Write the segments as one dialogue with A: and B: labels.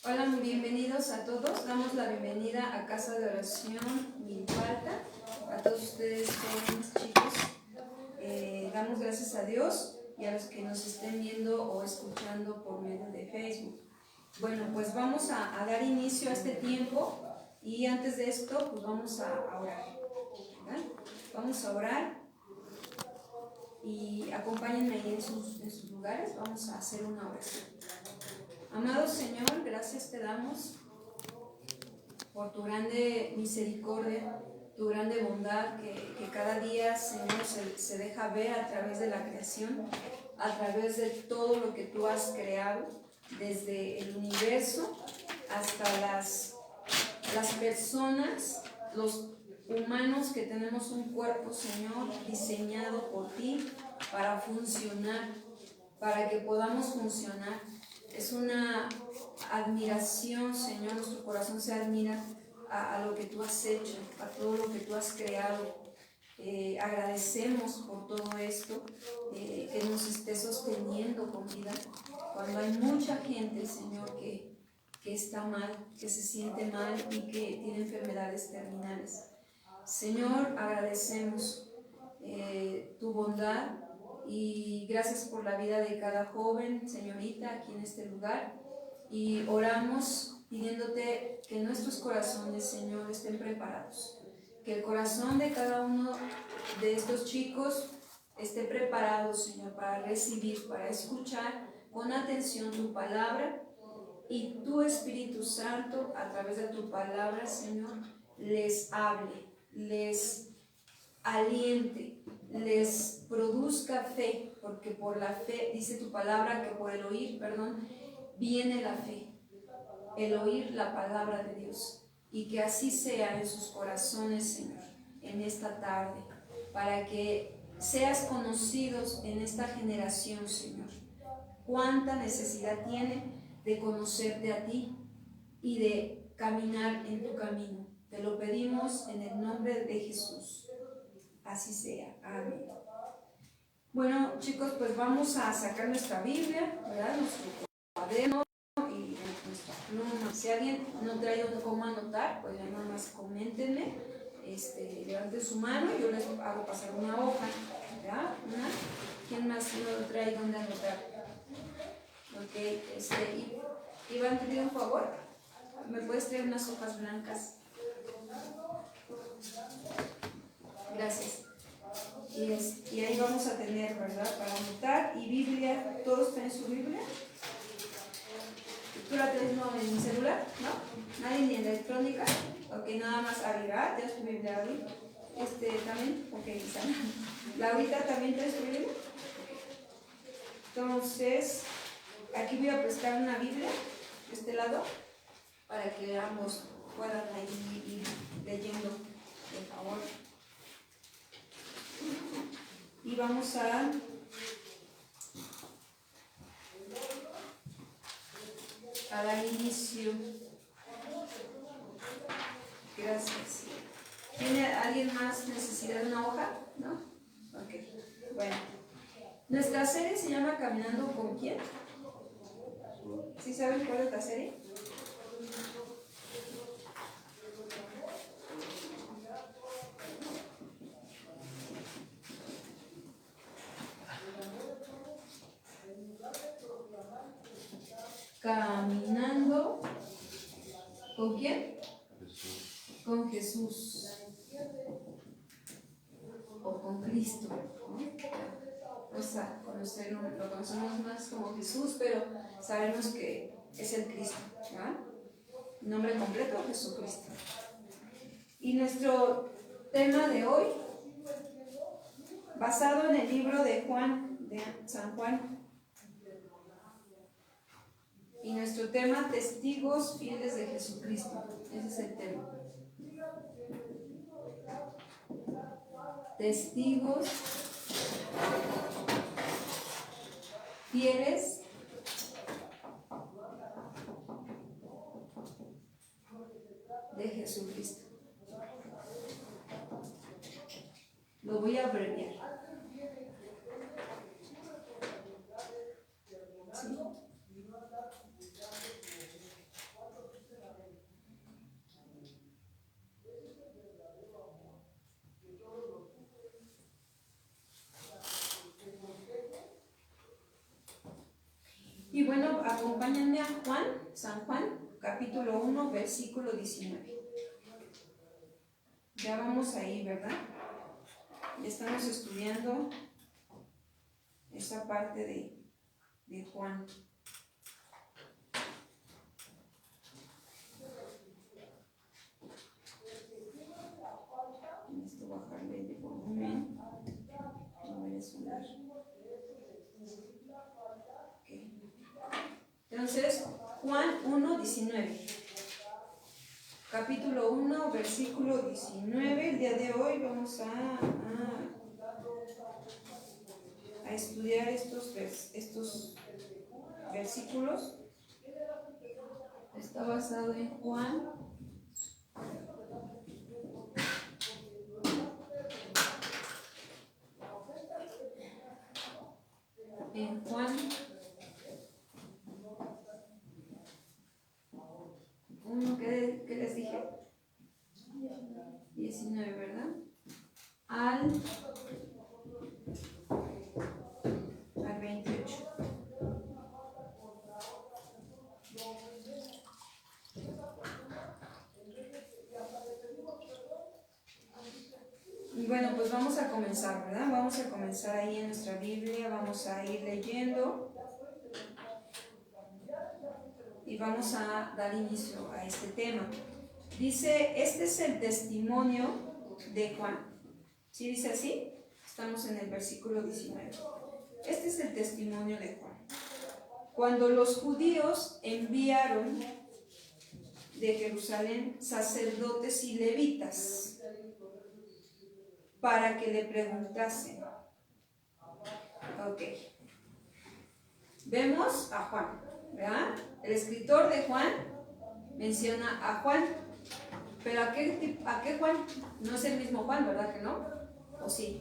A: Hola, muy bienvenidos a todos. Damos la bienvenida a Casa de Oración Milpalta. A todos ustedes, jóvenes, chicos. Damos gracias a Dios y a los que nos estén viendo o escuchando por medio de Facebook. Bueno, pues vamos a dar inicio a este tiempo y antes de esto, pues vamos a orar. ¿Verdad? Vamos a orar y acompáñenme ahí en sus lugares. Vamos a hacer una oración. Amado Señor, gracias te damos por tu grande misericordia, tu grande bondad que cada día, Señor, se deja ver a través de la creación, a través de todo lo que tú has creado, desde el universo hasta las personas, los humanos que tenemos un cuerpo, Señor, diseñado por ti para funcionar, para que podamos funcionar. Es una admiración, Señor, nuestro corazón se admira a lo que tú has hecho, a todo lo que tú has creado. Agradecemos por todo esto, que nos esté sosteniendo con vida, cuando hay mucha gente, Señor, que está mal, que se siente mal y que tiene enfermedades terminales. Señor, agradecemos tu bondad y gracias por la vida de cada joven, señorita, aquí en este lugar. Y oramos pidiéndote que nuestros corazones, Señor, estén preparados. Que el corazón de cada uno de estos chicos esté preparado, Señor, para recibir, para escuchar con atención tu palabra. Y tu Espíritu Santo, a través de tu palabra, Señor, les hable, les aliente, les produzca fe, porque por la fe, dice tu palabra, que por el oír, viene la fe, el oír la palabra de Dios, y que así sea en sus corazones, Señor, en esta tarde, para que seas conocidos en esta generación, Señor. Cuánta necesidad tiene de conocerte a ti y de caminar en tu camino. Te lo pedimos en el nombre de Jesús. Así sea. Amén. Bueno, chicos, pues vamos a sacar nuestra Biblia, ¿verdad? Nuestro cuaderno y nuestra pluma. Si alguien no trae cómo anotar, pues ya nada más coméntenme, levanten su mano y yo les hago pasar una hoja, ¿ya? ¿Quién más no trae dónde anotar? Ok, Iván, te pido un favor, ¿me puedes traer unas hojas blancas? Gracias. Y ahí vamos a tener, ¿verdad? Para anotar. Y Biblia, ¿todos tienen su Biblia? ¿Tú la traes no en celular? ¿No? ¿Nadie ni en electrónica? Ok, nada más Abigail, ¿tienes tu Biblia, Abby? ¿También? Ok, Isana. ¿Laurita también traes tu Biblia? Entonces, aquí voy a prestar una Biblia, de este lado, para que ambos puedan ahí ir leyendo, por favor. Y vamos a dar inicio. Gracias. ¿Tiene alguien más necesidad de una hoja? ¿No? Ok. Bueno. Nuestra serie se llama Caminando con quién. ¿Sí saben cuál es la serie? Caminando ¿con quién? Jesús. Con Jesús. O con Cristo, ¿no? O sea, lo conocemos más como Jesús, pero sabemos que es el Cristo, ¿verdad? Nombre completo, Jesucristo. Y nuestro tema de hoy, basado en el libro de Juan, de San Juan. Y nuestro tema, testigos fieles de Jesucristo. Ese es el tema. Testigos fieles de Jesucristo. Lo voy a abreviar. ¿Sí? acompáñenme a Juan, San Juan, capítulo 1, versículo 19. Ya vamos ahí, ¿verdad? Ya estamos estudiando esa parte de Juan. Necesito bajarle de volumen. No voy a sonar. Okay. Entonces, Juan 1, 19. Capítulo 1, versículo 19. El día de hoy vamos a estudiar estos versículos. Está basado en Juan. En Juan 1, ¿qué les dije? 19, ¿verdad? Al 28. Y bueno, pues vamos a comenzar, ¿verdad? Vamos a comenzar ahí en nuestra Biblia, vamos a ir leyendo y vamos a dar inicio a este tema. Dice, este es el testimonio de Juan. ¿Sí dice así? Estamos en el versículo 19. Este es el testimonio de Juan. Cuando los judíos enviaron de Jerusalén sacerdotes y levitas para que le preguntasen. Ok. Vemos a Juan, ¿verdad? El escritor de Juan menciona a Juan. ¿Pero a qué Juan? No es el mismo Juan, ¿verdad que no? ¿O sí?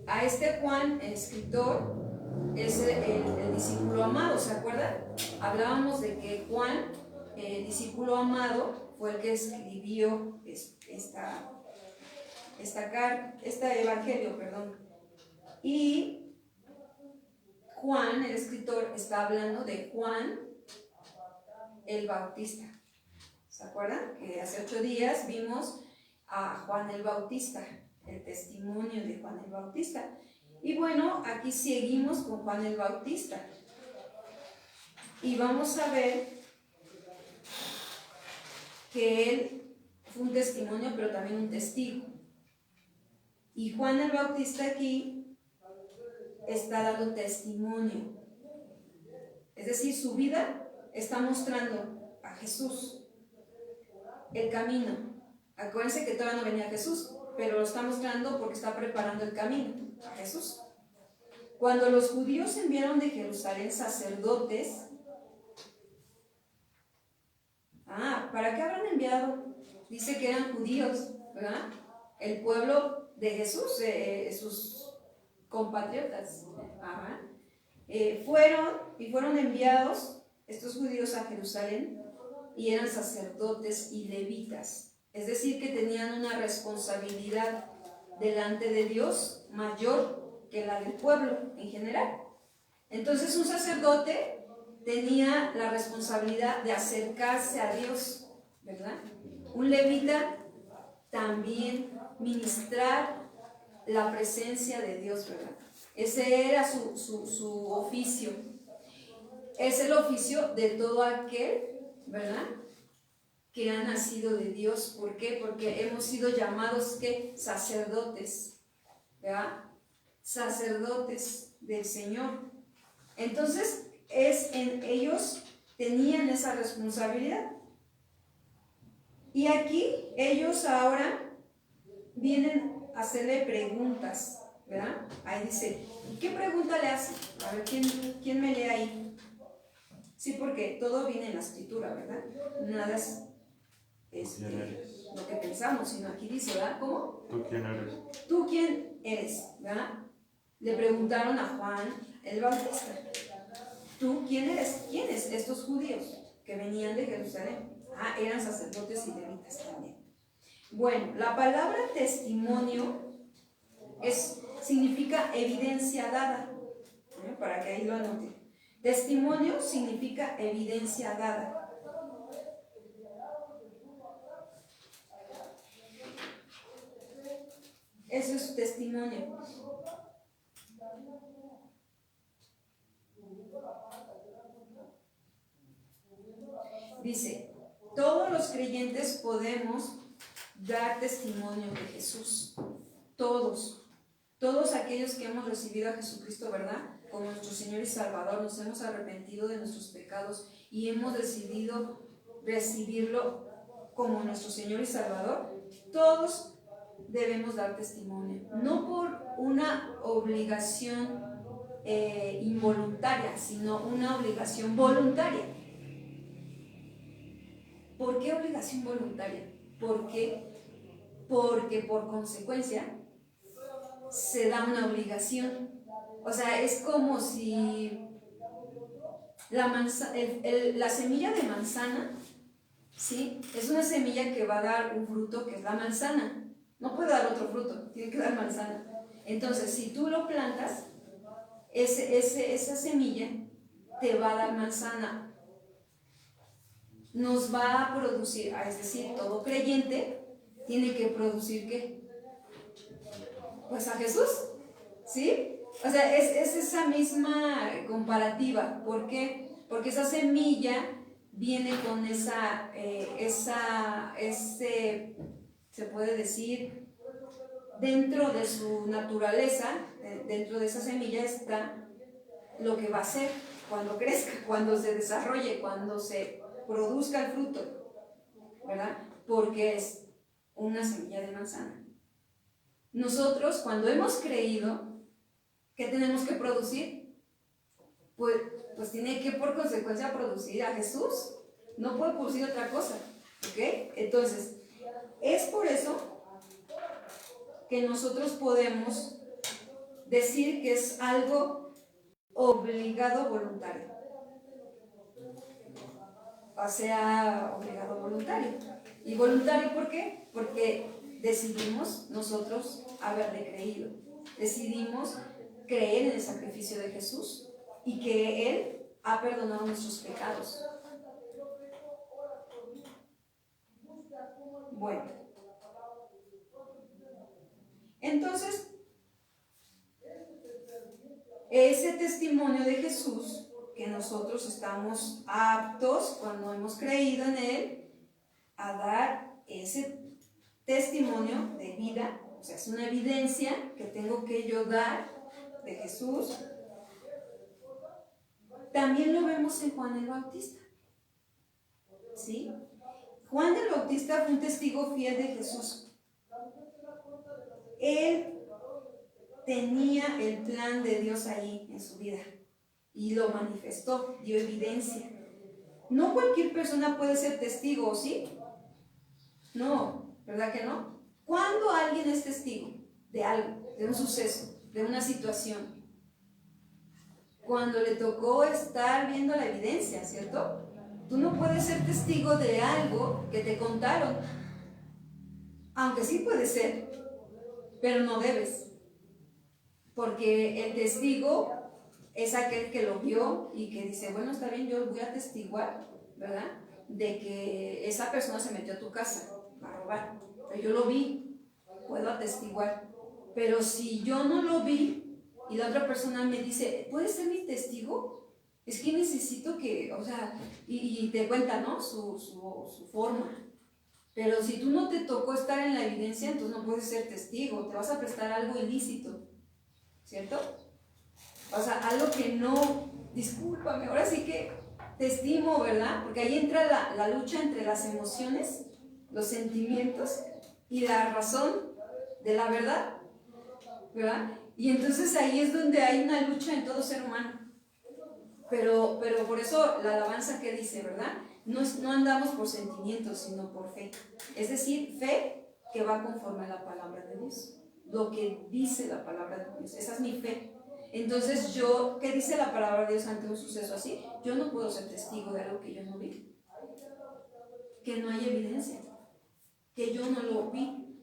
A: A este Juan, el escritor, es el discípulo amado, ¿se acuerdan? Hablábamos de que Juan, el discípulo amado, fue el que escribió este evangelio, perdón. Y Juan, el escritor, está hablando de Juan el Bautista. ¿Se acuerdan? Que hace 8 días vimos a Juan el Bautista, el testimonio de Juan el Bautista. Y bueno, aquí seguimos con Juan el Bautista. Y vamos a ver que él fue un testimonio, pero también un testigo. Y Juan el Bautista aquí está dando testimonio. Es decir, su vida está mostrando a Jesús, el camino. Acuérdense que todavía no venía Jesús, pero lo está mostrando porque está preparando el camino a Jesús. Cuando los judíos enviaron de Jerusalén sacerdotes, ¿para qué habrán enviado? Dice que eran judíos, ¿verdad? El pueblo de Jesús, sus compatriotas. Fueron enviados estos judíos a Jerusalén y eran sacerdotes y levitas. Es decir, que tenían una responsabilidad delante de Dios mayor que la del pueblo en general. Entonces un sacerdote tenía la responsabilidad de acercarse a Dios, ¿verdad? Un levita también ministrar la presencia de Dios, ¿verdad? Ese era su oficio. Es el oficio de todo aquel, ¿verdad?, que ha nacido de Dios. ¿Por qué? Porque hemos sido llamados, ¿qué? Sacerdotes, ¿verdad? Sacerdotes del Señor. Entonces, ellos tenían esa responsabilidad. Y aquí ellos ahora vienen a hacerle preguntas, ¿verdad? Ahí dice, ¿qué pregunta le hacen? A ver, ¿quién me lee ahí? Sí, porque todo viene en la escritura, ¿verdad? Nada es lo que pensamos, sino aquí dice, ¿verdad? ¿Cómo?
B: ¿Tú quién eres?
A: ¿Tú quién eres? ¿Verdad? Le preguntaron a Juan el Bautista, ¿tú quién eres? ¿Quiénes? Estos judíos que venían de Jerusalén. Eran sacerdotes y levitas también. Bueno, la palabra testimonio significa evidencia dada, para que ahí lo anoten. Testimonio significa evidencia dada. Eso es testimonio. Dice, todos los creyentes podemos dar testimonio de Jesús. Todos aquellos que hemos recibido a Jesucristo, ¿verdad? Como nuestro Señor y Salvador, nos hemos arrepentido de nuestros pecados y hemos decidido recibirlo como nuestro Señor y Salvador. Todos debemos dar testimonio, no por una obligación involuntaria, sino una obligación voluntaria. ¿Por qué obligación voluntaria? Porque por consecuencia se da una obligación. O sea, es como si la semilla de manzana, ¿sí? Es una semilla que va a dar un fruto que es la manzana. No puede dar otro fruto, tiene que dar manzana. Entonces, si tú lo plantas, esa semilla te va a dar manzana. Nos va a producir, es decir, todo creyente tiene que producir ¿qué? Pues a Jesús, ¿sí? O sea, es esa misma comparativa. ¿Por qué? Porque esa semilla viene con se puede decir, dentro de su naturaleza, dentro de esa semilla está lo que va a ser cuando crezca, cuando se desarrolle, cuando se produzca el fruto, ¿verdad? Porque es una semilla de manzana. Nosotros, cuando hemos creído, ¿qué tenemos que producir? Pues tiene que por consecuencia producir a Jesús. No puede producir otra cosa, ¿ok? Entonces, es por eso que nosotros podemos decir que es algo obligado voluntario. O sea, obligado voluntario. ¿Y voluntario por qué? Porque decidimos nosotros haberle creído. Decidimos creer en el sacrificio de Jesús y que Él ha perdonado nuestros pecados. Bueno, entonces, ese testimonio de Jesús, que nosotros estamos aptos cuando hemos creído en Él, a dar ese testimonio de vida, o sea, es una evidencia que tengo que yo dar de Jesús. También lo vemos en Juan el Bautista, ¿sí? Juan el Bautista fue un testigo fiel de Jesús. Él tenía el plan de Dios ahí en su vida y lo manifestó, dio evidencia. No cualquier persona puede ser testigo, ¿sí? No, ¿verdad que no? ¿Cuándo alguien es testigo de algo, de un suceso, de una situación? Cuando le tocó estar viendo la evidencia, ¿cierto? Tú no puedes ser testigo de algo que te contaron, aunque sí puede ser, pero no debes, porque el testigo es aquel que lo vio y que dice, bueno, está bien, yo voy a atestiguar, ¿verdad? De que esa persona se metió a tu casa a robar, pero yo lo vi, puedo atestiguar. Pero si yo no lo vi y la otra persona me dice, ¿puedes ser mi testigo? Es que necesito que, o sea, y te cuenta, ¿no? Su forma. Pero si tú no te tocó estar en la evidencia, entonces no puedes ser testigo, te vas a prestar algo ilícito, ¿cierto? O sea, algo que no, discúlpame, ahora sí que te estimo, ¿verdad? Porque ahí entra la lucha entre las emociones, los sentimientos y la razón de la verdad, ¿verdad? Y entonces ahí es donde hay una lucha en todo ser humano. Pero por eso la alabanza que dice, ¿verdad? No andamos por sentimientos, sino por fe. Es decir, fe que va conforme a la palabra de Dios. Lo que dice la palabra de Dios. Esa es mi fe. Entonces yo, ¿qué dice la palabra de Dios ante un suceso así? Yo no puedo ser testigo de algo que yo no vi. Que no hay evidencia. Que yo no lo vi.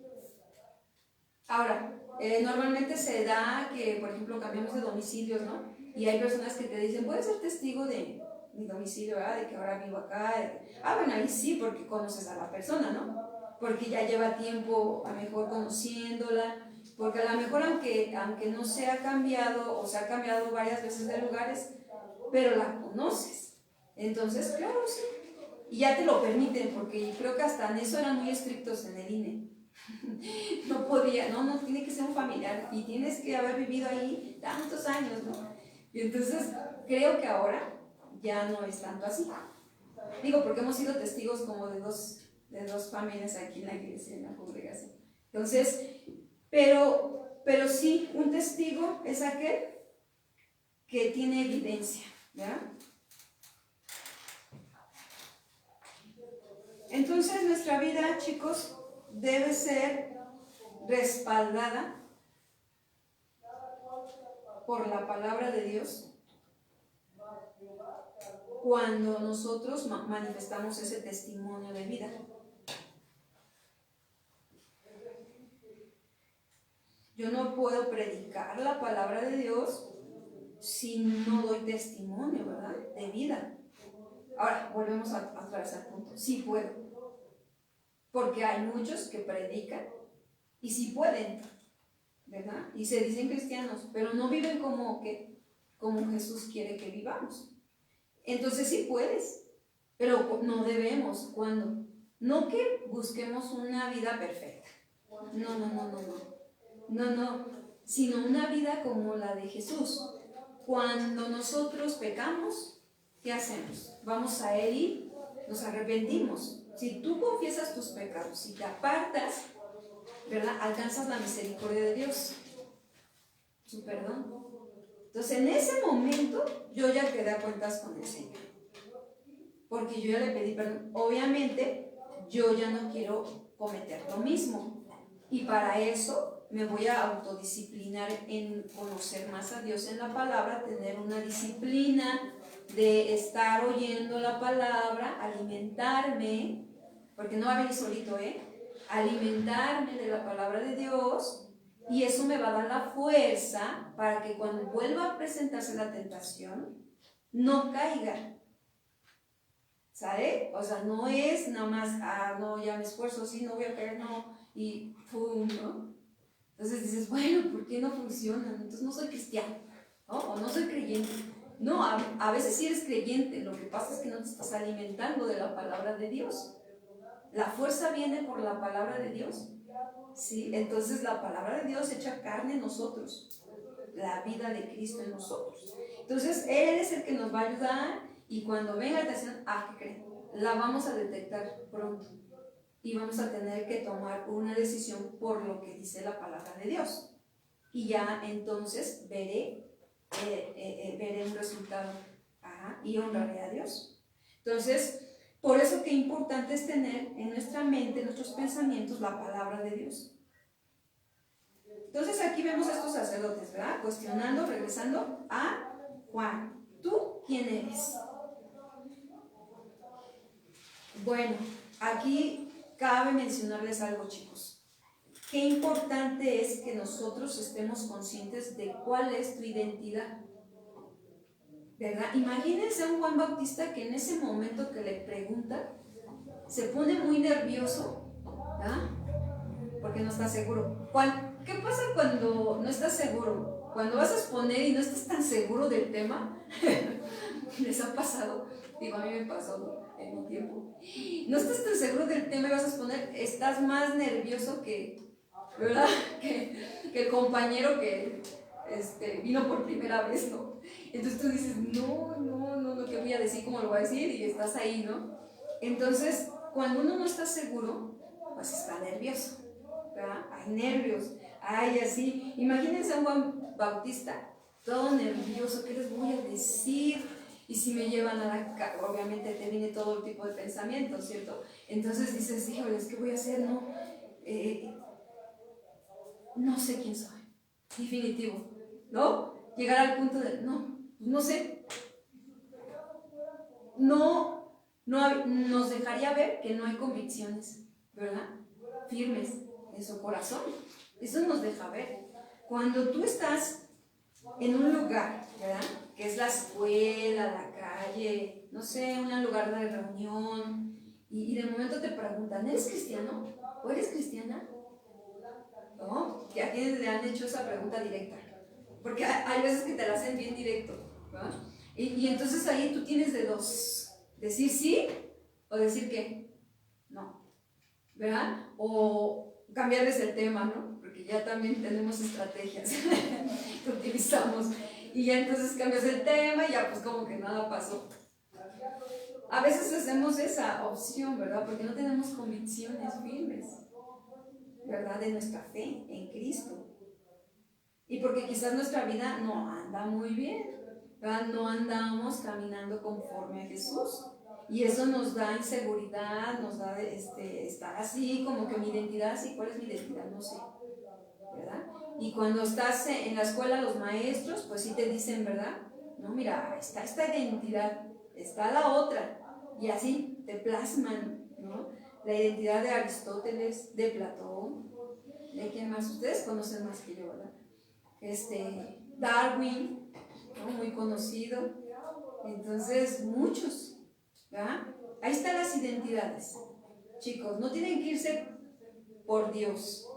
A: Ahora, normalmente se da que, por ejemplo, cambiamos de domicilios, ¿no? Y hay personas que te dicen, puedes ser testigo de mi domicilio, ¿verdad? De que ahora vivo acá. Bueno, ahí sí, porque conoces a la persona, ¿no? Porque ya lleva tiempo a lo mejor conociéndola, porque a lo mejor aunque no se ha cambiado o se ha cambiado varias veces de lugares, pero la conoces. Entonces, claro, sí. Y ya te lo permiten, porque creo que hasta en eso eran muy estrictos en el INE. No podía, no tiene que ser un familiar y tienes que haber vivido ahí tantos años, ¿no? Y entonces creo que ahora ya no es tanto así. Digo, porque hemos sido testigos como de dos familias aquí en la iglesia, en la congregación. Entonces, pero sí, un testigo es aquel que tiene evidencia, ¿verdad? Entonces nuestra vida, chicos, debe ser respaldada por la palabra de Dios cuando nosotros manifestamos ese testimonio de vida. Yo no puedo predicar la palabra de Dios si no doy testimonio, ¿verdad? De vida. Ahora, volvemos a atravesar el punto. Sí puedo. Porque hay muchos que predican y sí pueden, ¿verdad? Y se dicen cristianos, pero no viven como Jesús quiere que vivamos. Entonces sí puedes, pero no debemos. ¿Cuándo? No que busquemos una vida perfecta. No, sino una vida como la de Jesús. Cuando nosotros pecamos, ¿qué hacemos? Vamos a Él y nos arrepentimos. Si tú confiesas tus pecados y te apartas, ¿verdad? Alcanzas la misericordia de Dios, su perdón. Entonces en ese momento yo ya quedé a cuentas con el Señor, porque yo ya le pedí perdón. Obviamente yo ya no quiero cometer lo mismo, y para eso me voy a autodisciplinar en conocer más a Dios en la palabra, tener una disciplina de estar oyendo la palabra, alimentarme, porque no va a venir solito, alimentarme de la palabra de Dios, y eso me va a dar la fuerza para que cuando vuelva a presentarse la tentación, no caiga. ¿Sabe? O sea, no es nada más, no, ya me esfuerzo, sí, no voy a caer, no, y pum, ¿no? Entonces dices, bueno, ¿por qué no funciona? Entonces no soy cristiano, ¿no? O no soy creyente. No, a veces sí eres creyente, lo que pasa es que no te estás alimentando de la palabra de Dios. La fuerza viene por la palabra de Dios, ¿sí? Entonces la palabra de Dios echa carne en nosotros, la vida de Cristo en nosotros. Entonces Él es el que nos va a ayudar, y cuando venga la tentación, ¿qué creen? La vamos a detectar pronto y vamos a tener que tomar una decisión por lo que dice la palabra de Dios, y ya entonces veré un resultado, y honraré a Dios. Entonces, por eso qué importante es tener en nuestra mente, en nuestros pensamientos, la palabra de Dios. Entonces aquí vemos a estos sacerdotes, ¿verdad? Cuestionando, regresando a Juan. ¿Tú quién eres? Bueno, aquí cabe mencionarles algo, chicos. Qué importante es que nosotros estemos conscientes de cuál es tu identidad, ¿verdad? Imagínense a un Juan Bautista que en ese momento que le pregunta, se pone muy nervioso, ¿verdad? Porque no está seguro. ¿Qué pasa cuando no estás seguro? Cuando vas a exponer y no estás tan seguro del tema. ¿Les ha pasado? Digo, a mí me pasó en un tiempo. No estás tan seguro del tema y vas a exponer, estás más nervioso ¿verdad? que el compañero que vino por primera vez, ¿no? Entonces tú dices, no, ¿qué voy a decir? ¿Cómo lo voy a decir? Y estás ahí, ¿no? Entonces, cuando uno no está seguro, pues está nervioso, ¿verdad? Hay nervios, hay así. Imagínense a un Juan Bautista todo nervioso, ¿qué les voy a decir? Y si me llevan a la obviamente te viene todo el tipo de pensamientos, ¿cierto? Entonces dices, híjoles, ¿qué voy a hacer? No sé quién soy, definitivo, ¿no? Llegar al punto de, no sé. No nos dejaría ver que no hay convicciones, ¿verdad? Firmes en su corazón. Eso nos deja ver. Cuando tú estás en un lugar, ¿verdad? Que es la escuela, la calle, no sé, un lugar de reunión, y de momento te preguntan, ¿eres cristiano? ¿O eres cristiana? ¿No? Que a quienes le han hecho esa pregunta directa. Porque hay veces que te la hacen bien directo, ¿verdad? Y entonces ahí tú tienes de dos, decir sí o decir que no, ¿verdad? O cambiarles el tema, ¿no? Porque ya también tenemos estrategias que utilizamos. Y ya entonces cambias el tema y ya pues como que nada pasó. A veces hacemos esa opción, ¿verdad? Porque no tenemos convicciones firmes, ¿verdad? De nuestra fe en Cristo. Y porque quizás nuestra vida no anda muy bien, ¿verdad? No andamos caminando conforme a Jesús. Y eso nos da inseguridad, nos da estar así, como que mi identidad, sí, ¿cuál es mi identidad? No sé, ¿verdad? Y cuando estás en la escuela, los maestros, pues sí te dicen, ¿verdad? No, mira, está esta identidad, está la otra, y así te plasman, ¿no? La identidad de Aristóteles, de Platón, ¿de quién más? Ustedes conocen más que yo, ¿verdad? Darwin, ¿no? Muy conocido. Entonces, muchos, ¿verdad? Ahí están las identidades. Chicos, no tienen que irse por Dios,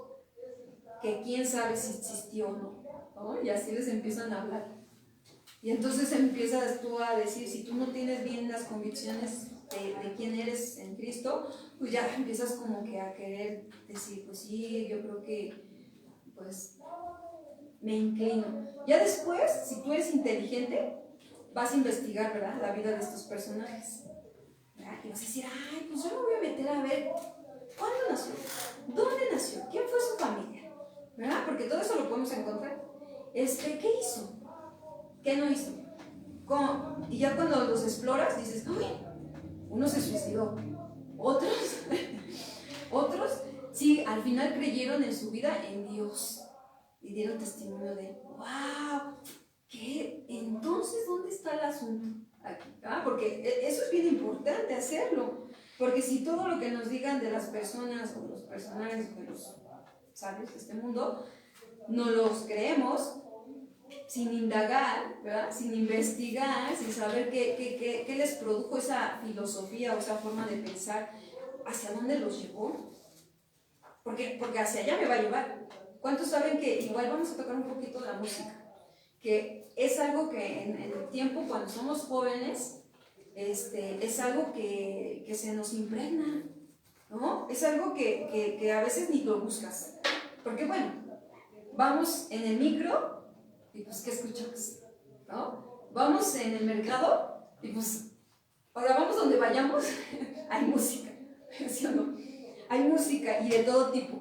A: que quién sabe si existió o no, ¿no? Y así les empiezan a hablar. Y entonces empiezas tú a decir, si tú no tienes bien las convicciones de quién eres en Cristo, pues ya empiezas como que a querer decir, pues sí, yo creo que, pues, me inclino. Ya después, si tú eres inteligente, vas a investigar, ¿verdad?, la vida de estos personajes, ¿verdad? Y vas a decir, ay, pues yo me voy a meter a ver cuándo nació, dónde nació, quién fue su familia, ¿verdad? Porque todo eso lo podemos encontrar. ¿Qué hizo? ¿Qué no hizo? ¿Cómo? Y ya cuando los exploras dices, uy, uno se suicidó, otros, otros sí, al final creyeron en su vida en Dios y dieron testimonio de, wow, ¿qué? Entonces, ¿dónde está el asunto? Aquí, ¿ah? Porque eso es bien importante hacerlo, porque si todo lo que nos digan de las personas o los personajes o de los sabios de este mundo, no los creemos, sin indagar, ¿verdad? Sin investigar, sin saber qué les produjo esa filosofía o esa forma de pensar, hacia dónde los llevó, porque hacia allá me va a llevar. ¿Cuántos saben que igual vamos a tocar un poquito de la música? Que es algo que en el tiempo, cuando somos jóvenes, es algo que se nos impregna, ¿no? Es algo que a veces ni lo buscas. Porque bueno, vamos en el micro y pues ¿qué escuchamos? ¿No? Vamos en el mercado y pues ahora vamos donde vayamos, hay música, ¿sí o no? Hay música y de todo tipo,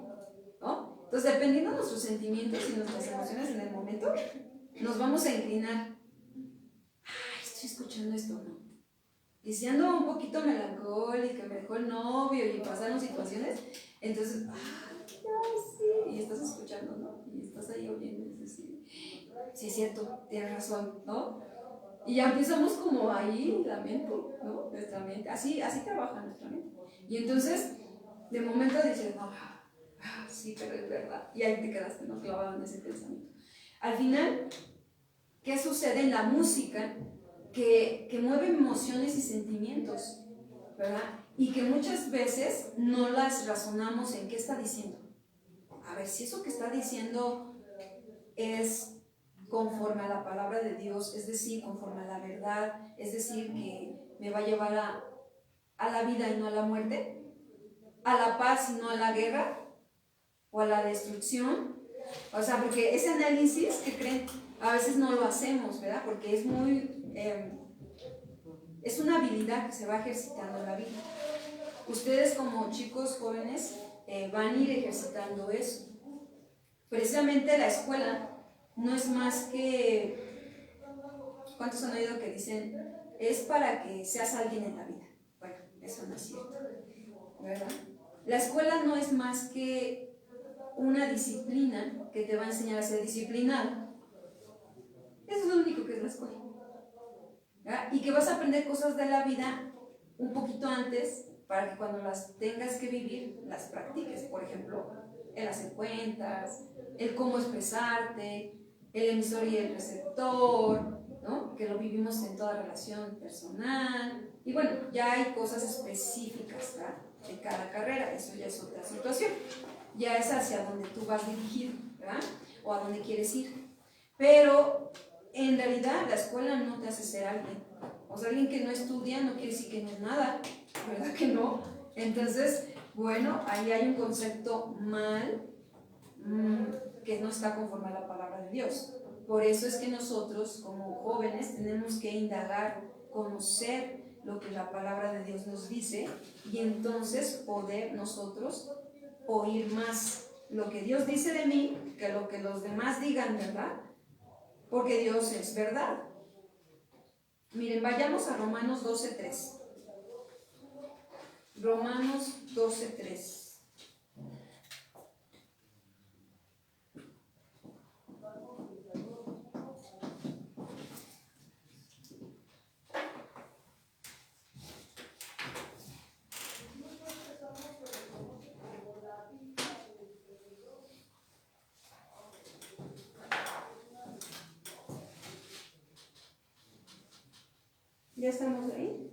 A: ¿no? Entonces, dependiendo de nuestros sentimientos y nuestras emociones en el momento, nos vamos a inclinar. Ay, estoy escuchando esto, ¿no? Y si ando un poquito melancólica, me dejó el novio y pasaron situaciones, entonces, ay, sí, y estás escuchando, ¿no? Y estás ahí oyendo y dices, sí, sí es cierto, tienes razón, ¿no? Y ya empezamos como ahí la mente, ¿no? Nuestra mente, así trabaja nuestra mente. Y entonces, de momento dices, no, sí, pero es verdad. Y ahí te quedaste, ¿no? Clavado en ese pensamiento. Al final, ¿qué sucede en la música? Que mueve emociones y sentimientos, ¿verdad? Y que muchas veces no las razonamos en qué está diciendo. A ver, si eso que está diciendo es conforme a la palabra de Dios, es decir, conforme a la verdad, es decir, que me va a llevar a la vida y no a la muerte, a la paz y no a la guerra, o a la destrucción. O sea, porque ese análisis, ¿qué creen? A veces no lo hacemos, ¿verdad? Porque es muy... es una habilidad que se va ejercitando en la vida. Ustedes como chicos jóvenes van a ir ejercitando eso. Precisamente la escuela no es más que... ¿Cuántos han oído que dicen? Es para que seas alguien en la vida. Bueno, eso no es cierto, ¿verdad? La escuela no es más que una disciplina que te va a enseñar a ser disciplinado. Eso es lo único que es la escuela, ¿verdad? Y que vas a aprender cosas de la vida un poquito antes para que cuando las tengas que vivir, las practiques. Por ejemplo, el hacer cuentas, el cómo expresarte, el emisor y el receptor, ¿no? Que lo vivimos en toda relación personal. Y bueno, ya hay cosas específicas, ¿verdad? De cada carrera, eso ya es otra situación. Ya es hacia donde tú vas dirigido, ¿verdad? O a donde quieres ir. Pero en realidad la escuela no te hace ser alguien. O sea, alguien que no estudia no quiere decir que no es nada, ¿verdad que no? Entonces, bueno, ahí hay un concepto mal que no está conforme a la palabra de Dios. Por eso es que nosotros como jóvenes tenemos que indagar, conocer lo que la palabra de Dios nos dice y entonces poder nosotros oír más lo que Dios dice de mí que lo que los demás digan, ¿verdad? Porque Dios es verdad. Miren, vayamos a Romanos 12:3. Romanos 12:3. ¿Ya estamos ahí?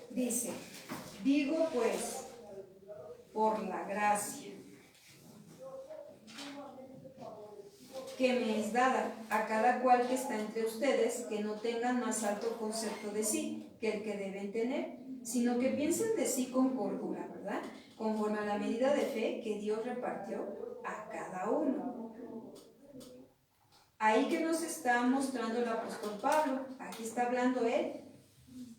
A: Dice, digo pues, por la gracia que me es dada a cada cual que está entre ustedes, que no tengan más alto concepto de sí que el que deben tener, sino que piensen de sí con cordura, ¿verdad? Conforme a la medida de fe que Dios repartió a cada uno. Ahí que nos está mostrando el apóstol Pablo, aquí está hablando él,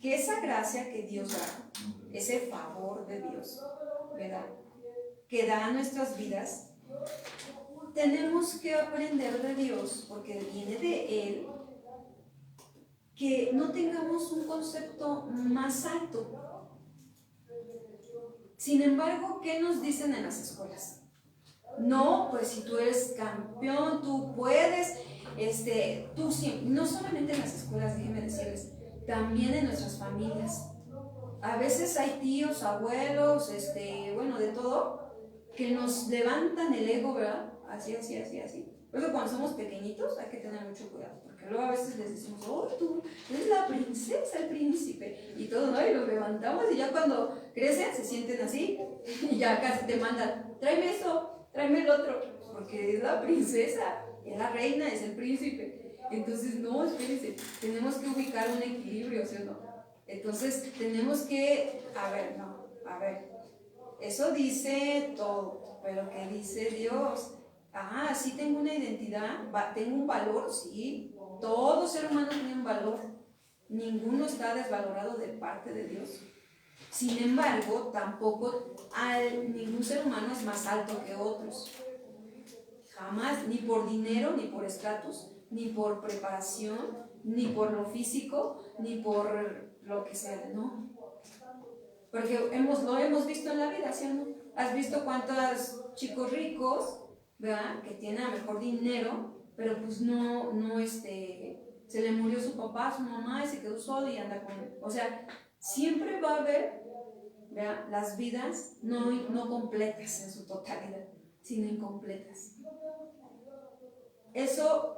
A: que esa gracia que Dios da, ese favor de Dios, ¿verdad? Que da a nuestras vidas, tenemos que aprender de Dios, porque viene de Él, que no tengamos un concepto más alto. Sin embargo, ¿qué nos dicen en las escuelas? No, pues si tú eres campeón, tú puedes, tú siempre, no solamente en las escuelas, déjenme decirles, también en nuestras familias. A veces hay tíos, abuelos, bueno, de todo, que nos levantan el ego, ¿verdad? Así, así, así, así. Por eso cuando somos pequeñitos hay que tener mucho cuidado, porque luego a veces les decimos, oh, tú eres la princesa, el príncipe, y todo, ¿no? Y los levantamos y ya cuando crecen se sienten así, y ya casi te mandan, tráeme esto, tráeme el otro, porque es la princesa, es la reina, es el príncipe. Entonces, no, espérense, tenemos que ubicar un equilibrio, ¿sí o no? Entonces tenemos que, a ver, eso dice todo, pero ¿qué dice Dios? Ah, sí tengo una identidad, tengo un valor, sí, todo ser humano tiene un valor, ninguno está desvalorado de parte de Dios. Sin embargo, tampoco ningún ser humano es más alto que otros, jamás, ni por dinero, ni por estatus, ni por preparación, ni por lo físico, ni por lo que sea, no. Porque lo hemos visto en la vida, ¿sí o no? ¿Has visto cuántos chicos ricos, ¿verdad? Que tienen a lo mejor dinero, pero pues no, se le murió su papá, su mamá y se quedó solo y anda con él. O sea, siempre va a haber, ¿verdad? Las vidas no completas en su totalidad, sino incompletas. Eso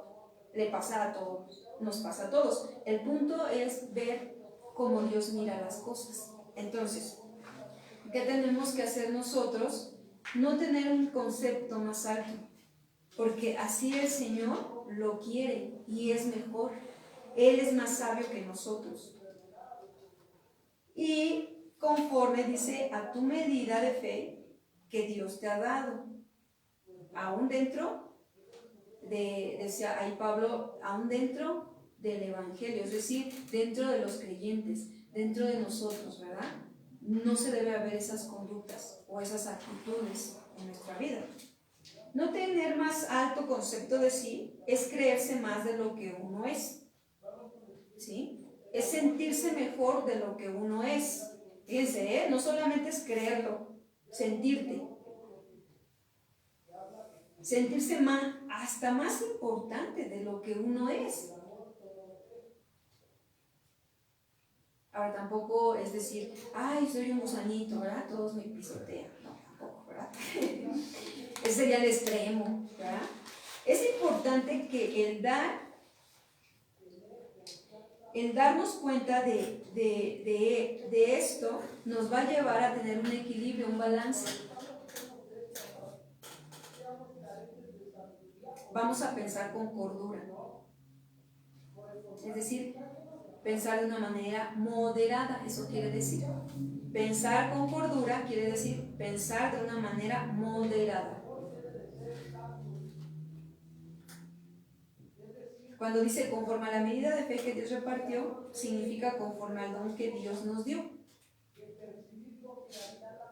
A: le pasa a todos, nos pasa a todos. El punto es ver cómo Dios mira las cosas. Entonces, ¿qué tenemos que hacer nosotros? No tener un concepto más alto, porque así el Señor lo quiere y es mejor. Él es más sabio que nosotros. Y conforme dice a tu medida de fe que Dios te ha dado, aún dentro decía ahí Pablo, aún dentro del Evangelio, es decir, dentro de los creyentes, dentro de nosotros, ¿verdad? No se debe haber esas conductas o esas actitudes en nuestra vida. No tener más alto concepto de sí es creerse más de lo que uno es, ¿sí? Es sentirse mejor de lo que uno es. Fíjense, no solamente es creerlo, sentirte. Sentirse hasta más importante de lo que uno es. Ahora tampoco es decir, ay, soy un gusanito, ¿verdad? Todos me pisotean. No, tampoco. Ese sería el extremo, ¿verdad? Es importante que el darnos cuenta de esto nos va a llevar a tener un equilibrio, un balance. Vamos a pensar con cordura, es decir, pensar de una manera moderada, eso quiere decir. Pensar con cordura quiere decir pensar de una manera moderada. Cuando dice conforme a la medida de fe que Dios repartió, significa conforme al don que Dios nos dio.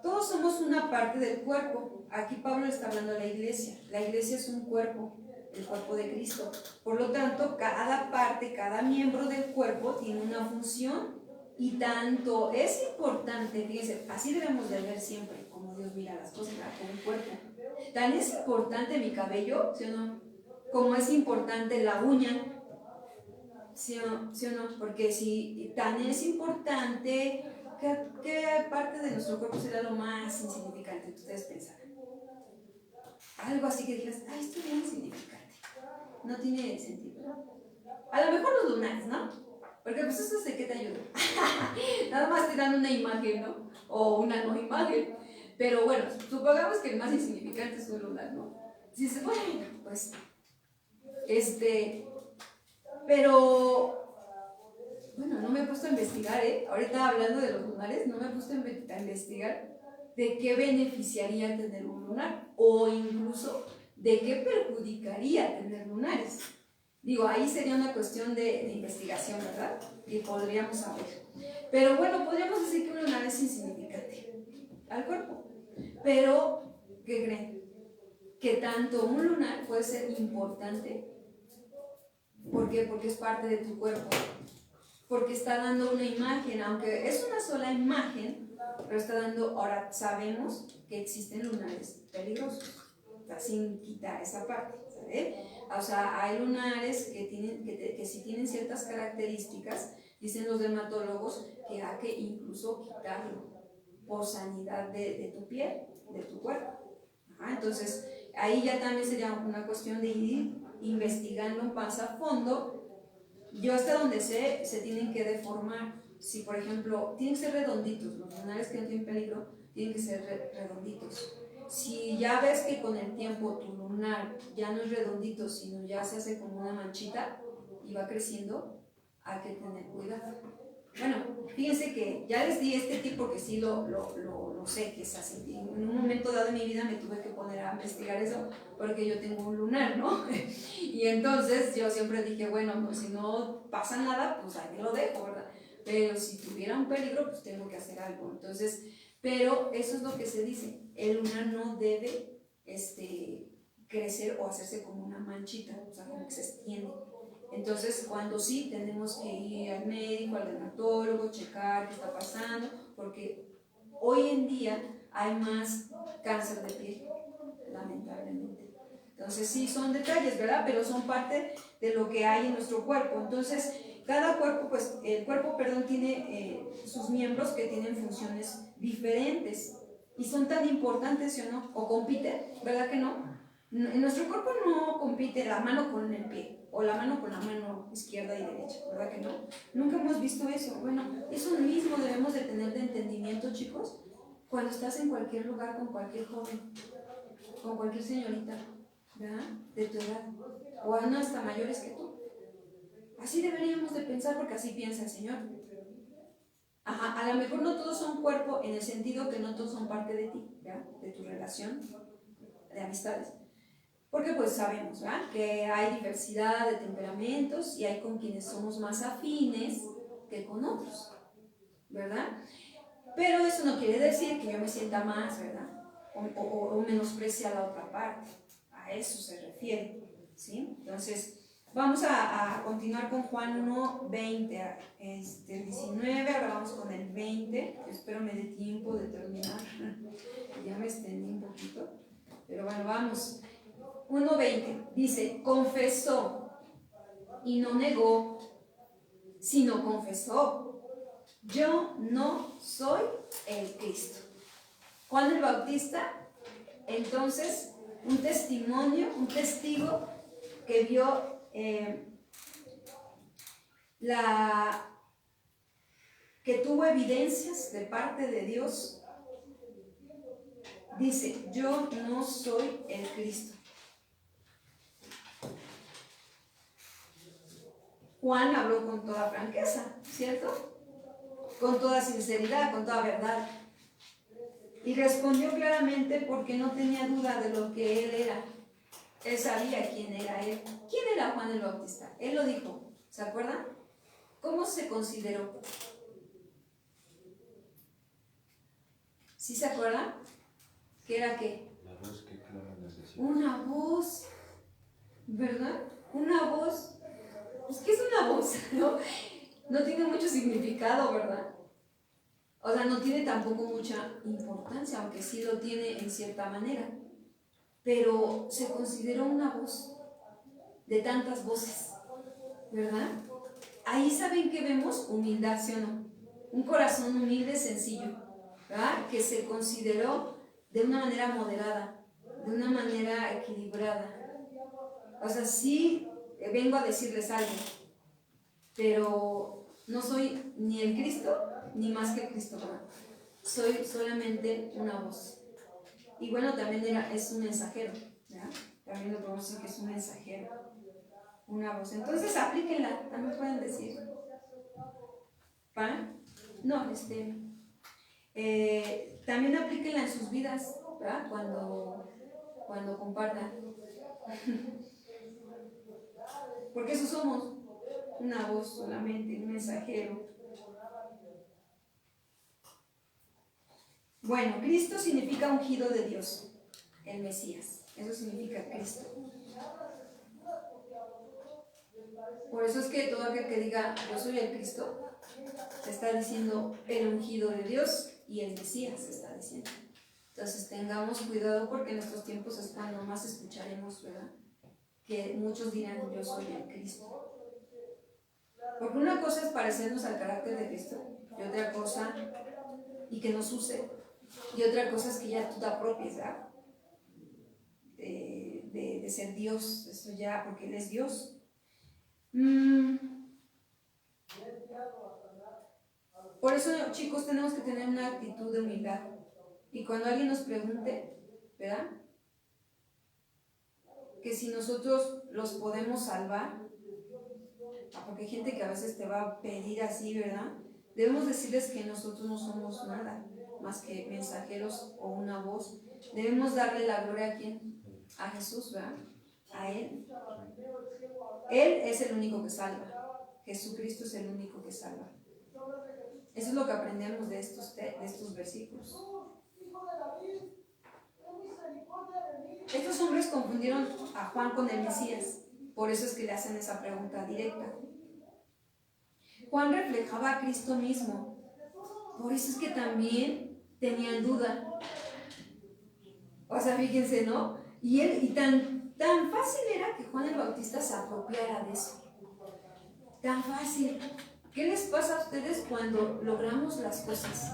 A: Todos somos una parte del cuerpo. Aquí Pablo está hablando de la iglesia. La iglesia es un cuerpo, el cuerpo de Cristo. Por lo tanto, cada parte, cada miembro del cuerpo tiene una función y tanto es importante, fíjense, así debemos de ver siempre como Dios mira las cosas, como un cuerpo. Tan es importante mi cabello, ¿sí o no? Como es importante la uña, ¿sí o no? Porque si tan es importante, ¿qué parte de nuestro cuerpo será lo más insignificante que ustedes pensaran? Algo así que digas, ay, esto es bien insignificante. No tiene sentido. A lo mejor los lunares, ¿no? Porque pues eso de qué te ayuda. Nada más te dan una imagen, ¿no? O una no imagen. Pero bueno, supongamos que el más insignificante es un lunar, ¿no? Dices, bueno, pues, pero, bueno, no me he puesto a investigar, ¿eh? Ahorita hablando de los lunares, no me he puesto a investigar de qué beneficiaría tener un lunar o incluso de qué perjudicaría tener lunares. Digo, ahí sería una cuestión de investigación, ¿verdad? Y podríamos saber. Pero bueno, podríamos decir que un lunar es insignificante al cuerpo. Pero, ¿qué creen? Que tanto un lunar puede ser importante. ¿Por qué? Porque es parte de tu cuerpo. Porque está dando una imagen, aunque es una sola imagen, pero está dando, ahora sabemos que existen lunares peligrosos, o sea, sin quitar esa parte, ¿sabes? O sea, hay lunares que si tienen ciertas características, dicen los dermatólogos que hay que incluso quitarlo por sanidad de tu piel, de tu cuerpo. Entonces, ahí ya también sería una cuestión de ir investigando más a fondo. Yo hasta donde sé, se tienen que deformar. Si, por ejemplo, tienen que ser redonditos, los lunares que no tienen peligro, tienen que ser redonditos. Si ya ves que con el tiempo tu lunar ya no es redondito, sino ya se hace como una manchita y va creciendo, hay que tener cuidado. Bueno, fíjense que ya les di este tip porque sí lo sé que es así. En un momento dado de mi vida me tuve que poner a investigar eso porque yo tengo un lunar, ¿no? Y entonces yo siempre dije, bueno, pues si no pasa nada, pues ahí me lo dejo, ¿verdad? Pero si tuviera un peligro, pues tengo que hacer algo. Entonces, pero eso es lo que se dice. El lunar no debe crecer o hacerse como una manchita, o sea, como que se extiende. Entonces, cuando sí, tenemos que ir al médico, al dermatólogo, checar qué está pasando, porque hoy en día hay más cáncer de piel, lamentablemente. Entonces, sí, son detalles, ¿verdad? Pero son parte de lo que hay en nuestro cuerpo. Entonces, cada cuerpo, pues, el cuerpo, perdón, tiene sus miembros que tienen funciones diferentes y son tan importantes, ¿sí o no? O compiten, ¿verdad que no? En nuestro cuerpo no compite la mano con el pie o la mano con la mano izquierda y derecha, ¿verdad que no? Nunca hemos visto eso. Bueno, eso mismo debemos de tener de entendimiento, chicos, cuando estás en cualquier lugar con cualquier joven, con cualquier señorita, ¿verdad? De tu edad, o aún hasta mayores que tú. Así deberíamos de pensar porque así piensa el Señor. Ajá, a lo mejor no todos son cuerpo en el sentido que no todos son parte de ti, ¿verdad? De tu relación, de amistades. Porque pues sabemos, ¿verdad? Que hay diversidad de temperamentos y hay con quienes somos más afines que con otros, ¿verdad? Pero eso no quiere decir que yo me sienta más, ¿verdad? O menosprecie a la otra parte. A eso se refiere, ¿sí? Entonces, vamos a continuar con Juan 1, 20, 19, ahora vamos con el 20. Espero me dé tiempo de terminar. Ya me extendí un poquito, pero bueno, vamos. 1:20 dice, confesó y no negó, sino confesó, yo no soy el Cristo. Juan el Bautista entonces un testimonio, un testigo que vio que tuvo evidencias de parte de Dios, dice: yo no soy el Cristo. Juan habló con toda franqueza, ¿cierto? Con toda sinceridad, con toda verdad. Y respondió claramente porque no tenía duda de lo que él era. Él sabía quién era él. ¿Quién era Juan el Bautista? Él lo dijo, ¿se acuerdan? ¿Cómo se consideró? ¿Sí se acuerdan? ¿Qué era qué?
B: La voz que clama en el desierto.
A: Una voz, ¿verdad? Una voz. Pues, ¿qué es una voz? No tiene mucho significado, ¿verdad? O sea, no tiene tampoco mucha importancia, aunque sí lo tiene en cierta manera. Pero se consideró una voz de tantas voces, ¿verdad? Ahí saben que vemos humildad, ¿sí o no? Un corazón humilde, sencillo, ¿verdad? Que se consideró de una manera moderada, de una manera equilibrada. O sea, sí vengo a decirles algo, pero no soy ni el Cristo, ni más que Cristo, ¿verdad? Soy solamente una voz. Y bueno, también es un mensajero, ¿verdad? También lo podemos decir que es un mensajero, una voz. Entonces aplíquenla, también pueden decir. ¿Va? No, también aplíquenla en sus vidas, ¿verdad? Cuando compartan. Porque eso somos, una voz solamente, un mensajero. Bueno, Cristo significa ungido de Dios, el Mesías. Eso significa Cristo. Por eso es que todo aquel que diga yo soy el Cristo, está diciendo el ungido de Dios y el Mesías está diciendo. Entonces tengamos cuidado porque en estos tiempos es cuando más escucharemos, ¿verdad? Que muchos dirán yo soy el Cristo. Porque una cosa es parecernos al carácter de Cristo y otra cosa, y que nos use, y otra cosa es que ya tú te apropies, ¿verdad? De ser Dios, eso ya, porque Él es Dios. Por eso, chicos, tenemos que tener una actitud de humildad. Y cuando alguien nos pregunte, ¿verdad? Que si nosotros los podemos salvar, porque hay gente que a veces te va a pedir así, ¿verdad? Debemos decirles que nosotros no somos nada más que mensajeros o una voz. Debemos darle la gloria a ¿quién? A Jesús, ¿verdad? A Él. Él es el único que salva. Jesucristo es el único que salva. Eso es lo que aprendemos de estos versículos. Estos hombres confundieron a Juan con el Mesías. Por eso es que le hacen esa pregunta directa. Juan reflejaba a Cristo mismo. Por eso es que también tenían duda. O sea, fíjense, ¿no? Y tan fácil era que Juan el Bautista se apropiara de eso. Tan fácil. ¿Qué les pasa a ustedes cuando logramos las cosas?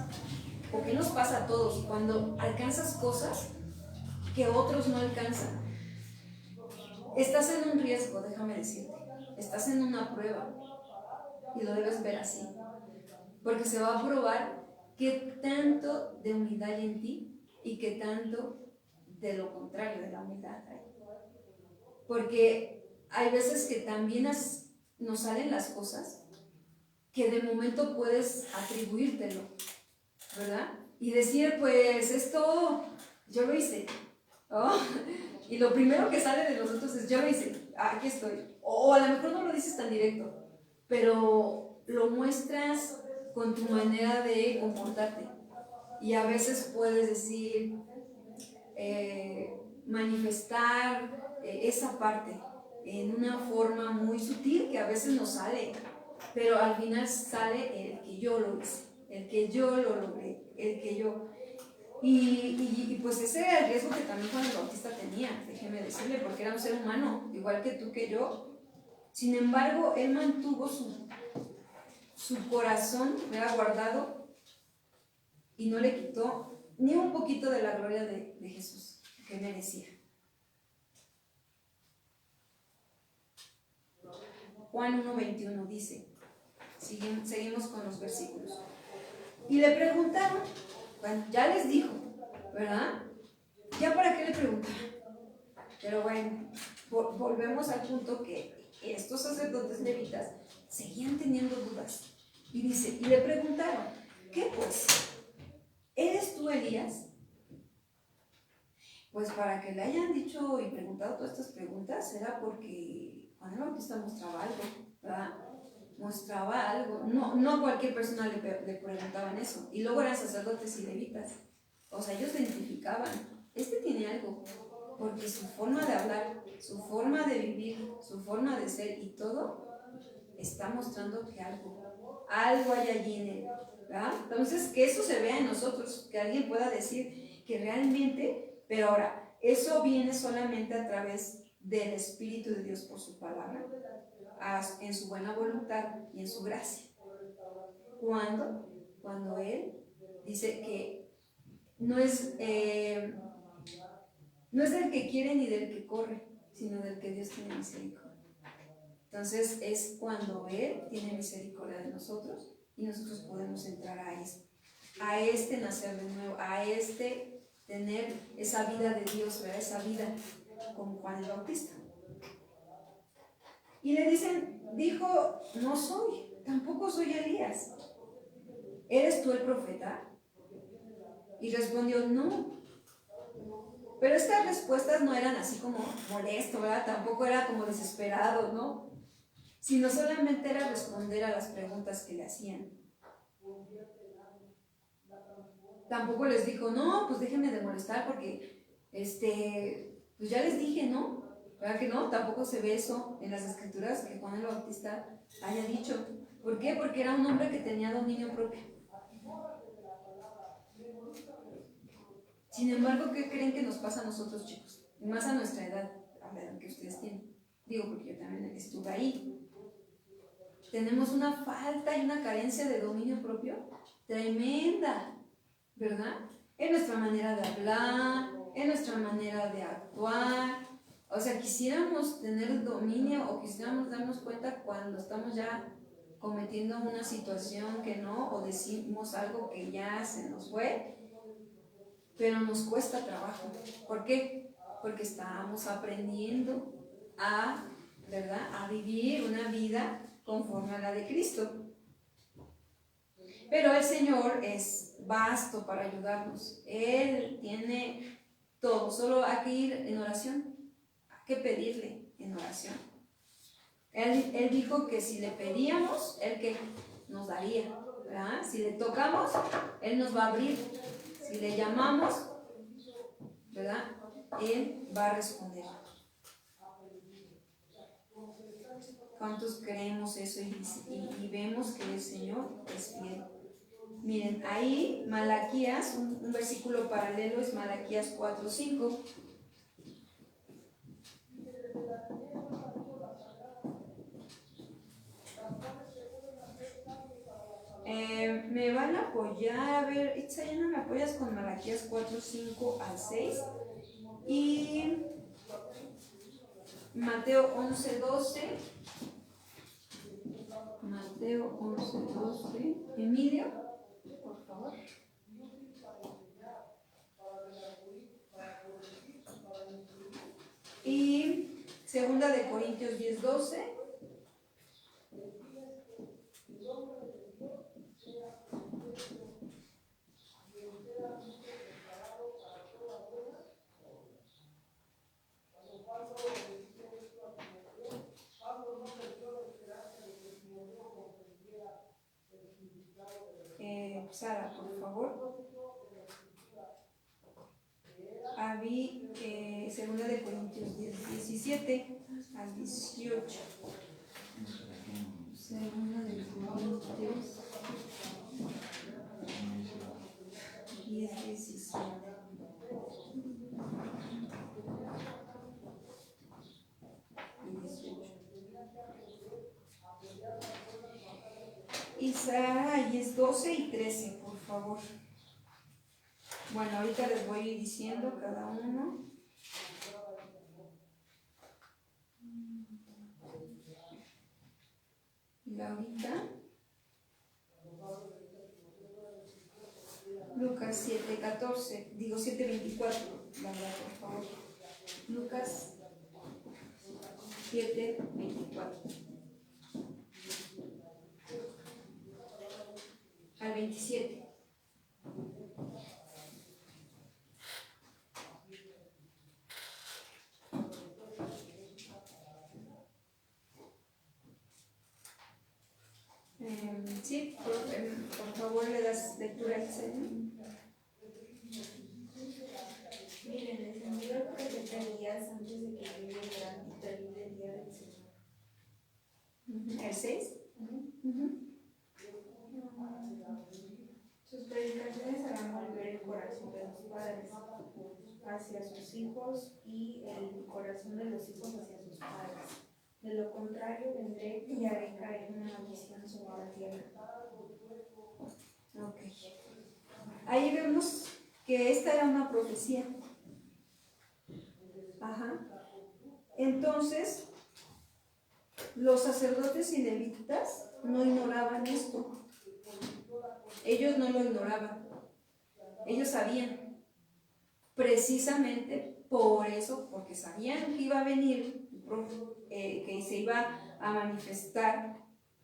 A: ¿O qué nos pasa a todos cuando alcanzas cosas que otros no alcanzan? Estás en un riesgo, déjame decirte. Estás en una prueba y lo debes ver así. Porque se va a probar qué tanto de humildad hay en ti y qué tanto de lo contrario de la humildad hay. Porque hay veces que también nos salen las cosas que de momento puedes atribuírtelo, ¿verdad? Y decir, pues esto yo lo hice, ¿no? Y lo primero que sale de nosotros es yo lo hice, aquí estoy. O a lo mejor no lo dices tan directo, pero lo muestras con tu manera de comportarte. Y a veces puedes decir, manifestar esa parte en una forma muy sutil que a veces no sale, pero al final sale el que yo lo hice, el que yo lo logré, el que yo... Y pues ese era el riesgo que también Juan el Bautista tenía, déjeme decirle, porque era un ser humano, igual que tú, que yo. Sin embargo, él mantuvo su corazón, me ha guardado y no le quitó ni un poquito de la gloria de Jesús. que merecía. Juan 1:21 dice, seguimos con los versículos. Y le preguntaron, bueno, ya les dijo, ¿verdad? ¿Ya para qué le preguntaron? Pero bueno, volvemos al punto que estos sacerdotes levitas seguían teniendo dudas. Y dice, y le preguntaron, ¿qué pues? ¿Eres tú Elías? Pues para que le hayan dicho y preguntado todas estas preguntas era porque Juan el Bautista mostraba algo, ¿verdad? Mostraba algo. No a cualquier persona le preguntaban eso. Y luego eran sacerdotes y levitas. O sea, ellos identificaban, este tiene algo, porque su forma de hablar, su forma de vivir, su forma de ser y todo está mostrando que algo hay allí en él, ¿verdad? Entonces, que eso se vea en nosotros, que alguien pueda decir que realmente, pero ahora, eso viene solamente a través del Espíritu de Dios por su palabra, en su buena voluntad y en su gracia. Cuando Él dice que no es del que quiere ni del que corre, sino del que Dios tiene misericordia. Entonces es cuando Él tiene misericordia de nosotros y nosotros podemos entrar a este nacer de nuevo, a este tener esa vida de Dios, ¿verdad? Esa vida como Juan el Bautista. Y le dijo, no soy, tampoco soy Elías. ¿Eres tú el profeta? Y respondió, no. Pero estas respuestas no eran así como molesto, ¿verdad? Tampoco era como desesperado, ¿no? Sino solamente era responder a las preguntas que le hacían. Tampoco les dijo, no, pues déjenme de molestar porque, pues ya les dije, ¿no? ¿Verdad que no? Tampoco se ve eso en las escrituras que Juan el Bautista haya dicho. ¿Por qué? Porque era un hombre que tenía dominio propio. Sin embargo, ¿qué creen que nos pasa a nosotros, chicos? Y más a nuestra edad, a la edad que ustedes tienen. Digo, porque yo también estuve ahí. Tenemos una falta y una carencia de dominio propio tremenda, ¿verdad? En nuestra manera de hablar, en nuestra manera de actuar. O sea, quisiéramos tener dominio o quisiéramos darnos cuenta cuando estamos ya cometiendo una situación que no, o decimos algo que ya se nos fue, pero nos cuesta trabajo. ¿Por qué? Porque estamos aprendiendo ¿verdad? A vivir una vida conforme a la de Cristo. Pero el Señor es vasto para ayudarnos. Él tiene todo. Solo hay que ir en oración. Hay que pedirle en oración. Él dijo que si le pedíamos, Él que nos daría, ¿verdad? Si le tocamos, Él nos va a abrir. Si le llamamos, ¿verdad? Él va a responder. ¿Cuántos creemos eso y vemos que el Señor es fiel? Miren, ahí Malaquías, un versículo paralelo es Malaquías 4:5. Me van a apoyar, a ver, Itzayana, ¿me apoyas con Malaquías 4:5 al 6? Y Mateo 11:12. Mateo 11:12. Emilio, por favor. Y segunda de Corintios 10:12. Sara, por favor. Segunda de Corintios 10:17 al 18. Segunda de Corintios 10:17. Y Sara, y es 12 y 13, por favor. Bueno, ahorita les voy diciendo cada uno. Laurita. Lucas 7:14, digo 7:24, Laura, por favor. Lucas 7:24 al 27. Sí, por favor, le das lectura al Señor.
C: Miren, encendió el profeta Elías antes de que llegue el gran y terrible día del Señor.
A: ¿El 6?
C: Sus predicaciones harán volver el corazón de los padres hacia sus hijos y el corazón de los hijos hacia sus padres. De lo contrario, vendré y haré caer una maldición sobre la tierra.
A: Ok. Ahí vemos que esta era una profecía. Ajá. Entonces, los sacerdotes y levitas no ignoraban esto. Ellos no lo ignoraban. Ellos sabían. Precisamente por eso, porque sabían que iba a venir, que se iba a manifestar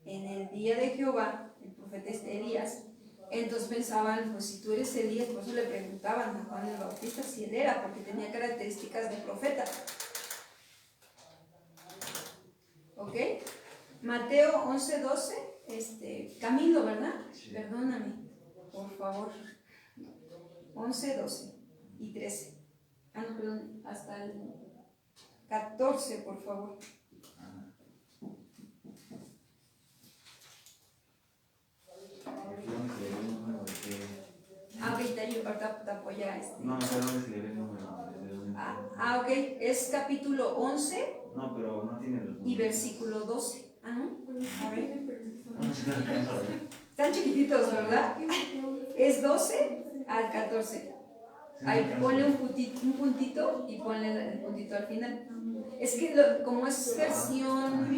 A: en el día de Jehová, el profeta Elías. Entonces pensaban, pues si tú eres Elías, por eso le preguntaban a Juan el Bautista si él era, porque tenía características de profeta. ¿Ok? Mateo 11:12, Camilo, ¿verdad?
B: Sí.
A: Perdóname, por favor. 11:12 y 13. Ah, no, perdón, hasta el 14, por favor.
B: Aquí vamos a leer el número de...
A: Ahorita te apoya
B: No, acá vamos a leer el número de dónde.
A: ok, es capítulo 11
B: No, pero no tiene los números.
A: y versículo 12. Ah, ¿no? A ver.
B: No se alcanza a ver.
A: Están chiquititos, ¿verdad? Es 12 al 14. Ahí ponle un puntito y ponle el puntito al final. Es que como es versión,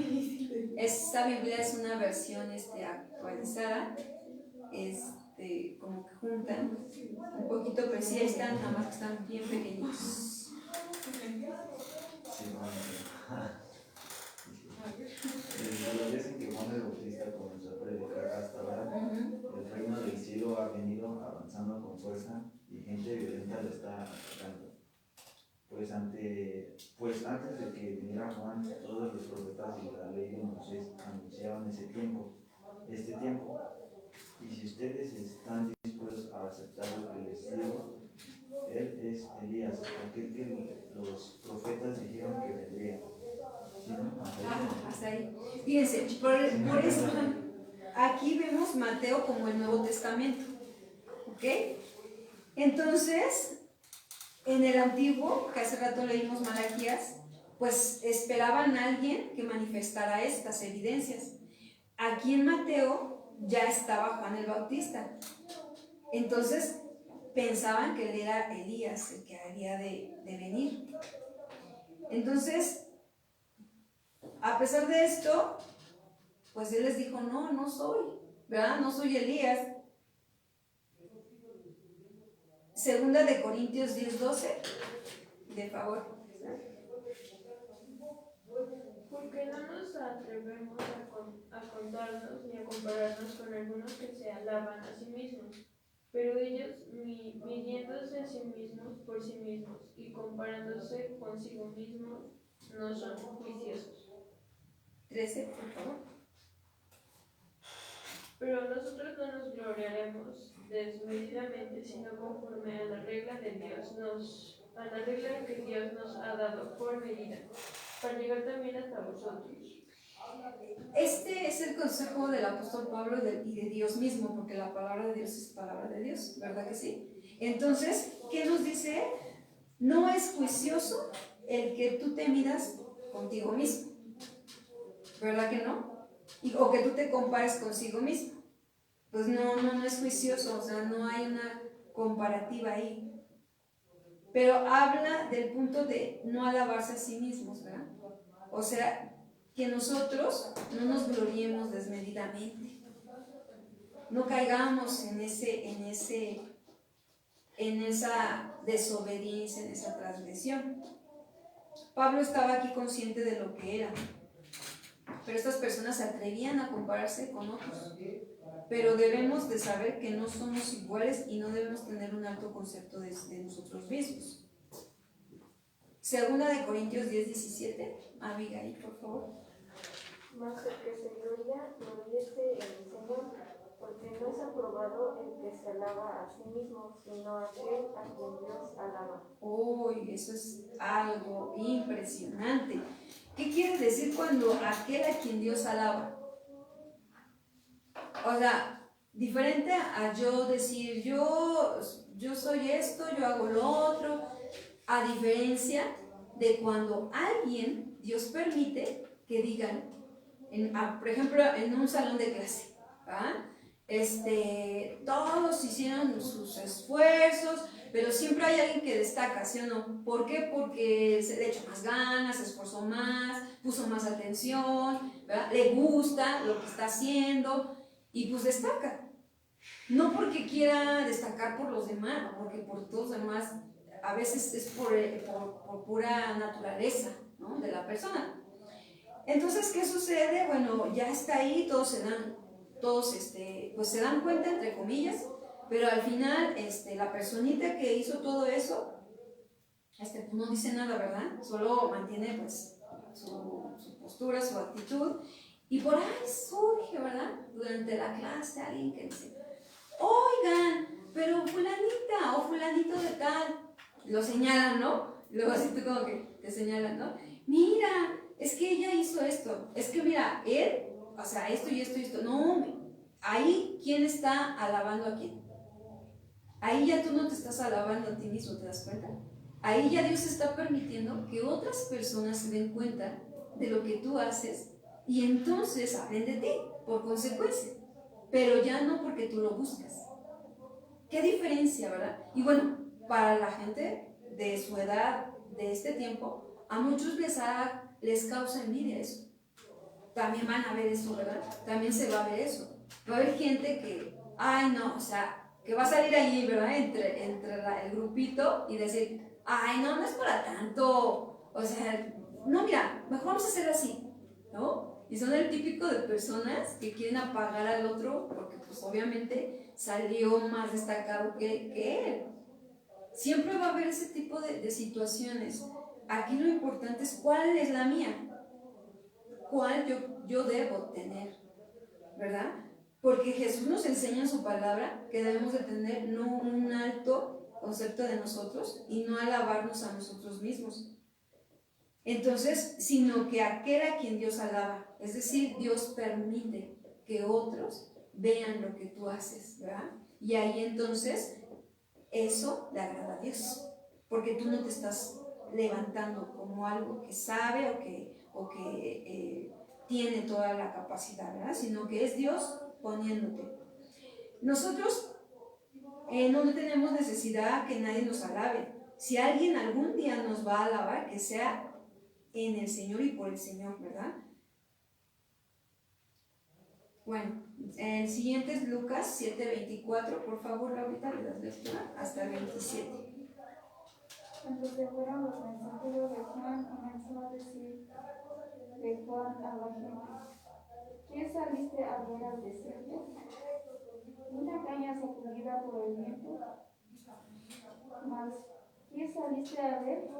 A: esta Biblia es una versión actualizada, como que juntan un poquito, pero sí ahí están, nada más que están bien pequeñitos.
B: Sí, vamos a ver. Desde la vez en que Juan el Bautista comenzó a predicar hasta ahora, el reino del cielo ha venido avanzando con fuerza y gente violenta lo está atacando. Pues antes de que viniera Juan, todos los profetas y la ley de Moisés anunciaban este tiempo. Y si ustedes están dispuestos a aceptar lo que les digo, él es Elías, aquel que los profetas dijeron que vendría. ¿Sí, no?
A: Hasta ahí. Fíjense, por eso aquí vemos Mateo como el Nuevo Testamento. ¿Ok? Entonces, en el Antiguo, que hace rato leímos Malaquías, pues esperaban a alguien que manifestara estas evidencias. Aquí en Mateo ya estaba Juan el Bautista. Entonces, pensaban que él era Elías, el que había de venir. Entonces, a pesar de esto, pues él les dijo, no soy, ¿verdad? No soy Elías. Segunda de Corintios 10:12, de favor.
D: Porque no nos atrevemos a contarnos ni a compararnos con algunos que se alaban a sí mismos, pero ellos, midiéndose a sí mismos por sí mismos y comparándose consigo mismos, no son juiciosos.
A: 13, por favor.
D: Pero nosotros no nos gloriaremos desmedidamente, sino conforme a la regla de Dios a la regla que Dios nos ha dado por medida, para llegar también hasta vosotros.
A: Este es el consejo del apóstol Pablo y de Dios mismo, porque la palabra de Dios es palabra de Dios, ¿verdad que sí? Entonces, ¿qué nos dice? No es juicioso el que tú te midas contigo mismo, ¿verdad que no? O que tú te compares consigo mismo. Pues no es juicioso, o sea, no hay una comparativa ahí. Pero habla del punto de no alabarse a sí mismos, ¿verdad? O sea, que nosotros no nos gloriemos desmedidamente, no caigamos en esa desobediencia, en esa transgresión. Pablo estaba aquí consciente de lo que era, pero estas personas se atrevían a compararse con otros. Pero debemos de saber que no somos iguales y no debemos tener un alto concepto de nosotros mismos. Segunda de Corintios 10:17. Abigail, por favor.
E: Mas el que se gloriese en el Señor, porque no es aprobado el que se alaba a sí mismo, sino aquel a quien Dios alaba.
A: Uy, eso es algo impresionante. ¿Qué quiere decir cuando aquel a quien Dios alaba? O sea, diferente a yo decir, yo soy esto, yo hago lo otro, a diferencia de cuando alguien, Dios permite que digan, por ejemplo, en un salón de clase, ¿va? Todos hicieron sus esfuerzos, pero siempre hay alguien que destaca, ¿sí o no? ¿Por qué? Porque se le echó más ganas, se esforzó más, puso más atención, ¿verdad? Le gusta lo que está haciendo y pues destaca. No porque quiera destacar por los demás, porque por todos los demás, a veces es por pura naturaleza, ¿no?, de la persona. Entonces, ¿qué sucede? Bueno, ya está ahí, todos pues se dan cuenta, entre comillas, pero al final la personita que hizo todo eso, pues no dice nada, ¿verdad? Solo mantiene pues su postura, su actitud, y por ahí surge, ¿verdad?, durante la clase alguien que dice, oigan, pero fulanita o fulanito de tal, lo señalan, ¿no? Luego así tú como que te señalan, ¿no? Mira, es que ella hizo esto, es que mira, él, o sea, esto y esto y esto. No, ahí, ¿quién está alabando a quién? Ahí ya tú no te estás alabando a ti mismo, ¿te das cuenta? Ahí ya Dios está permitiendo que otras personas se den cuenta de lo que tú haces y entonces hablen de ti, por consecuencia, pero ya no porque tú lo buscas. ¿Qué diferencia, verdad? Y bueno, para la gente de su edad, de este tiempo, a muchos les causa envidia eso. También van a ver eso, ¿verdad? También se va a ver eso. Va a haber gente que, ay no, o sea, que va a salir ahí, ¿verdad? Entre el grupito y decir, ay no, no es para tanto. O sea, no, mira, mejor vamos a hacer así, ¿no? Y son el típico de personas que quieren apagar al otro porque pues obviamente salió más destacado que él. Siempre va a haber ese tipo de situaciones. Aquí lo importante es cuál es la mía, cuál yo debo tener, ¿verdad? Porque Jesús nos enseña en su palabra que debemos de tener no un alto concepto de nosotros y no alabarnos a nosotros mismos. Entonces, sino que aquel a quien Dios alaba, es decir, Dios permite que otros vean lo que tú haces, ¿verdad? Y ahí entonces eso le agrada a Dios, porque tú no te estás levantando como algo que sabe o que tiene toda la capacidad, ¿verdad? Sino que es Dios poniéndote. Nosotros no tenemos necesidad que nadie nos alabe. Si alguien algún día nos va a alabar, que sea en el Señor y por el Señor, ¿verdad? Bueno, el siguiente es Lucas 7:24. Por favor, Laurita, le das lectura hasta el 27.
C: Entonces fueron los mensajeros de Juan, comenzó a decir de Juan a la gente: ¿qué saliste a ver al desierto? ¿Una caña sacudida por el viento? Mas, ¿qué saliste a ver?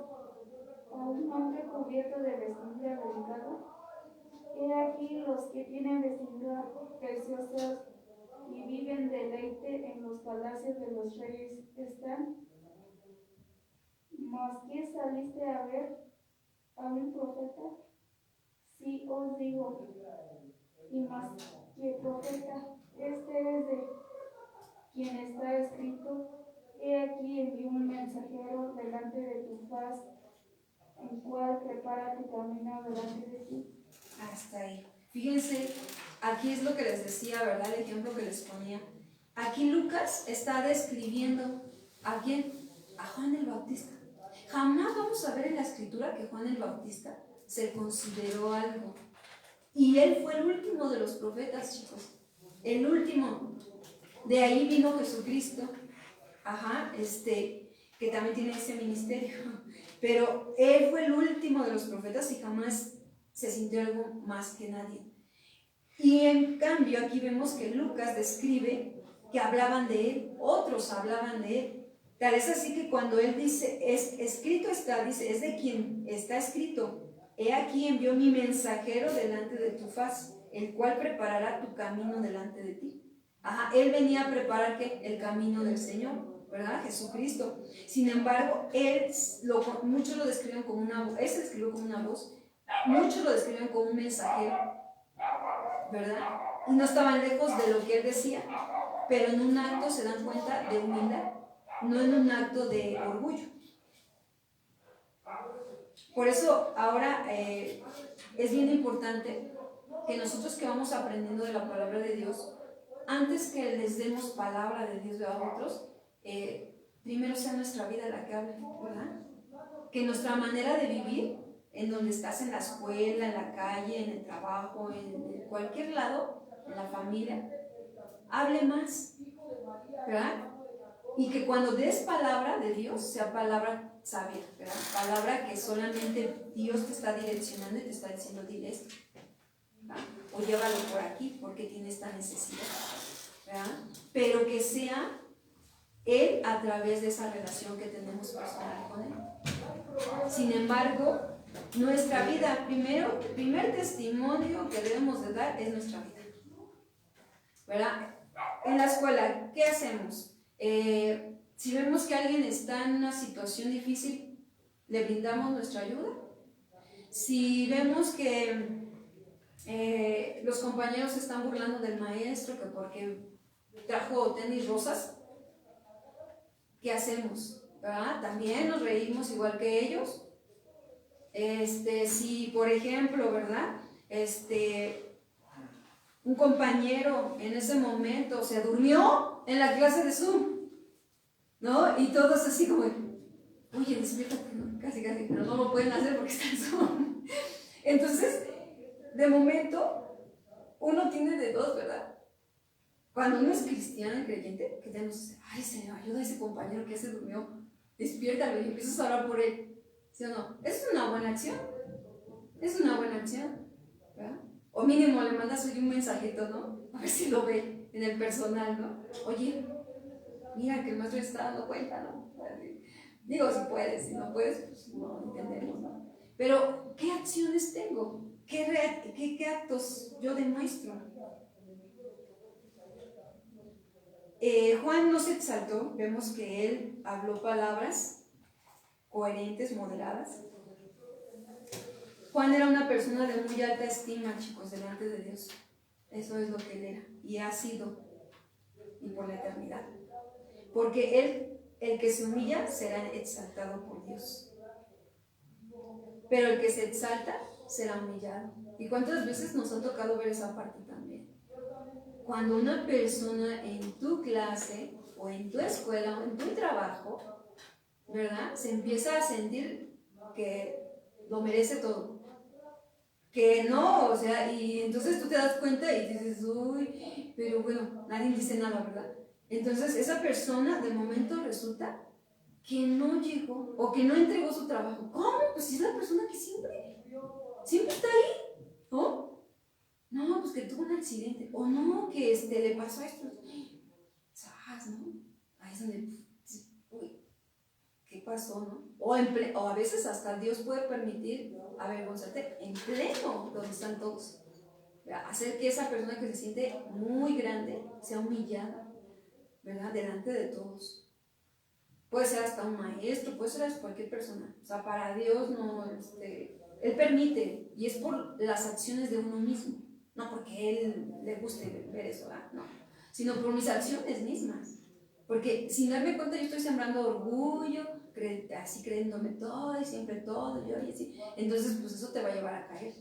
C: ¿A un hombre cubierto de vestidura delicada? He aquí los que tienen vestidura preciosas y viven deleite en los palacios de los reyes están. Mas, ¿qué saliste a ver? ¿A un profeta? Sí os digo, y más que profeta, este es de quien está escrito: he aquí envío un mensajero delante de tu faz, el cual prepara tu camino delante de ti.
A: Hasta ahí. Fíjense, aquí es lo que les decía, ¿verdad? El ejemplo que les ponía. Aquí Lucas está describiendo a quién, a Juan el Bautista. Jamás vamos a ver en la escritura que Juan el Bautista se consideró algo. Y él fue el último de los profetas, chicos. El último. De ahí vino Jesucristo. Que también tiene ese ministerio. Pero él fue el último de los profetas y jamás se sintió algo más que nadie. Y en cambio aquí vemos que Lucas describe que hablaban de él, otros hablaban de él. Tal es así que cuando él dice, escrito está, dice, es de quien está escrito. He aquí envió mi mensajero delante de tu faz, el cual preparará tu camino delante de ti. Él venía a preparar ¿qué? El camino del Señor, ¿verdad? Jesucristo. Sin embargo, muchos lo describen como una voz, él se describió como una voz, muchos lo describen como un mensajero, ¿verdad? Y no estaban lejos de lo que él decía, pero en un acto se dan cuenta de humildad, no en un acto de orgullo. Por eso ahora es bien importante que nosotros que vamos aprendiendo de la palabra de Dios, antes que les demos palabra de Dios a otros, primero sea nuestra vida la que hable, ¿verdad? Que nuestra manera de vivir, en donde estás, en la escuela, en la calle, en el trabajo, en cualquier lado, en la familia, hable más, ¿verdad? Y que cuando des palabra de Dios, sea palabra sabia, ¿verdad? Palabra que solamente Dios te está direccionando y te está diciendo, dile esto, ¿verdad? O llévalo por aquí porque tiene esta necesidad, ¿verdad? Pero que sea Él a través de esa relación que tenemos personal con Él. Sin embargo, nuestra vida, primer testimonio que debemos de dar es nuestra vida, ¿verdad? En la escuela, ¿qué hacemos? Si vemos que alguien está en una situación difícil, le brindamos nuestra ayuda. Si vemos que los compañeros se están burlando del maestro, que porque trajo tenis rosas, ¿qué hacemos? ¿Verdad? También nos reímos igual que ellos. Si por ejemplo, ¿verdad? Un compañero en ese momento se durmió en la clase de Zoom, ¿no? Y todos así como, oye, despiértate, ¿no? Casi, pero no lo pueden hacer porque está en Zoom. Entonces, de momento, uno tiene de dos, ¿verdad? Cuando uno es cristiano y creyente, que tenemos, ay, Señor, ayuda a ese compañero que se durmió, despiértalo y empiezas a hablar por él, ¿sí o no? Es una buena acción, ¿verdad? O mínimo le mandas hoy un mensajito, ¿no? A ver si lo ve en el personal, ¿no? Oye, mira que el maestro está dando cuenta, ¿no? Digo, si puedes, si no puedes, pues no entendemos, ¿no? Pero, ¿qué acciones tengo? ¿Qué actos yo demuestro? Juan no se exaltó, vemos que él habló palabras coherentes, moderadas. Juan era una persona de muy alta estima, chicos, delante de Dios. Eso es lo que él era y ha sido, y por la eternidad. Porque él, el que se humilla, será exaltado por Dios. Pero el que se exalta, será humillado. ¿Y cuántas veces nos ha tocado ver esa parte también? Cuando una persona en tu clase, o en tu escuela, o en tu trabajo, ¿verdad? Se empieza a sentir que lo merece todo. Que no, o sea, y entonces tú te das cuenta y dices, uy, pero bueno, nadie dice nada, ¿verdad? Entonces esa persona de momento resulta que no llegó o que no entregó su trabajo. ¿Cómo? Pues es la persona que siempre está ahí, ¿no? No, pues que tuvo un accidente, o no, que le pasó esto. ¿Sabes, no? Ahí es donde, uy, ¿qué pasó, no? O a veces hasta Dios puede permitir avergonzarte en pleno, donde están todos. Hacer que esa persona que se siente muy grande sea humillada, ¿verdad? Delante de todos. Puede ser hasta un maestro, puede ser hasta cualquier persona. O sea, para Dios no, Él permite, y es por las acciones de uno mismo. No porque Él le guste ver eso, ¿verdad? No. Sino por mis acciones mismas. Porque sin darme cuenta yo estoy sembrando orgullo, así creyéndome todo y siempre todo, yo y así. Entonces, pues eso te va a llevar a caer.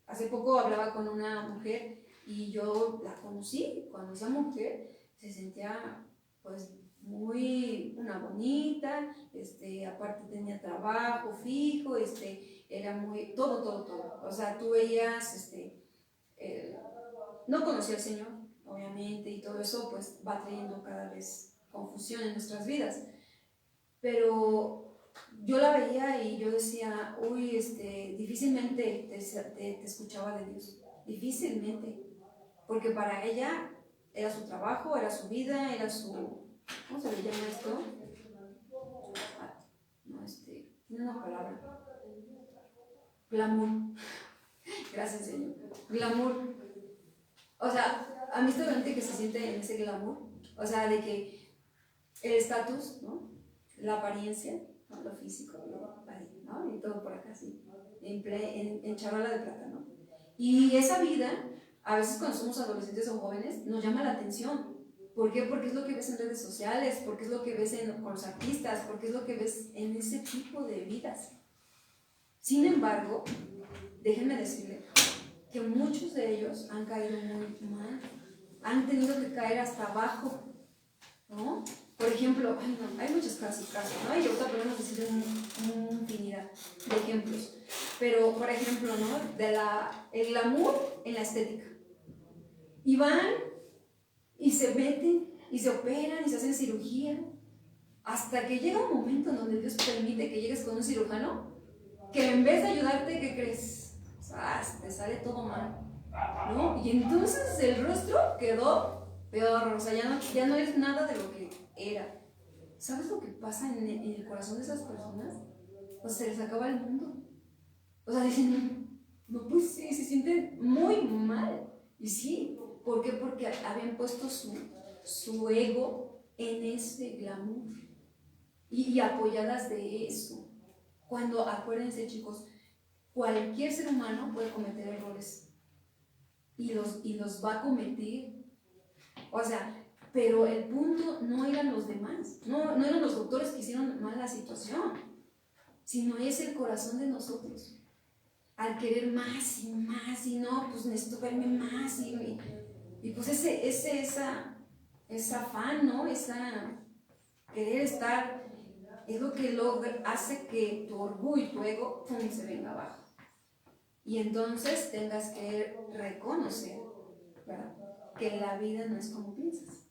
A: Hace poco hablaba con una mujer y yo la conocí. Cuando esa mujer se sentía, pues, una bonita, aparte tenía trabajo fijo, era muy, todo. O sea, tú veías, no conocía al Señor, obviamente, y todo eso pues va trayendo cada vez confusión en nuestras vidas. Pero yo la veía y yo decía, uy, difícilmente te escuchaba de Dios, difícilmente, porque para ella era su trabajo, era su vida, era su, ¿cómo se le llama esto? No, tiene una palabra, glamour, gracias Señor, glamour, o sea, a mí está gente que se siente en ese glamour, o sea, de que el estatus, ¿no? La apariencia, ¿no? Lo físico, ¿no? Y todo por acá, sí, en charola de plata, ¿no? Y esa vida, a veces cuando somos adolescentes o jóvenes, nos llama la atención. ¿Por qué? Porque es lo que ves en redes sociales, porque es lo que ves con los artistas, porque es lo que ves en ese tipo de vidas. Sin embargo, déjenme decirle que muchos de ellos han caído muy mal, han tenido que caer hasta abajo, ¿no? Por ejemplo, hay muchos casos, ¿no? Y ahorita podemos decir una infinidad de ejemplos. Pero, por ejemplo, ¿no? El glamour en la estética. Y van y se meten y se operan y se hacen cirugía. Hasta que llega un momento en donde Dios permite que llegues con un cirujano que en vez de ayudarte, ¿qué crees? O sea, te sale todo mal, ¿no? Y entonces el rostro quedó peor. O sea, ya no es nada de lo que era. ¿Sabes lo que pasa en el corazón de esas personas? O sea, se les acaba el mundo. O sea, dicen, no, pues sí, se sienten muy mal. Y sí, ¿por qué? Porque habían puesto su ego en ese glamour y apoyadas de eso. Cuando, acuérdense chicos, cualquier ser humano puede cometer errores y los va a cometer. O sea, pero el punto no eran los demás, no eran los doctores que hicieron mal la situación, sino es el corazón de nosotros. Al querer más y no, pues necesito verme más y pues ese afán, ¿no? Esa querer estar, es lo que hace que tu orgullo y tu ego se venga abajo. Y entonces tengas que reconocer, ¿verdad?, que la vida no es como piensas.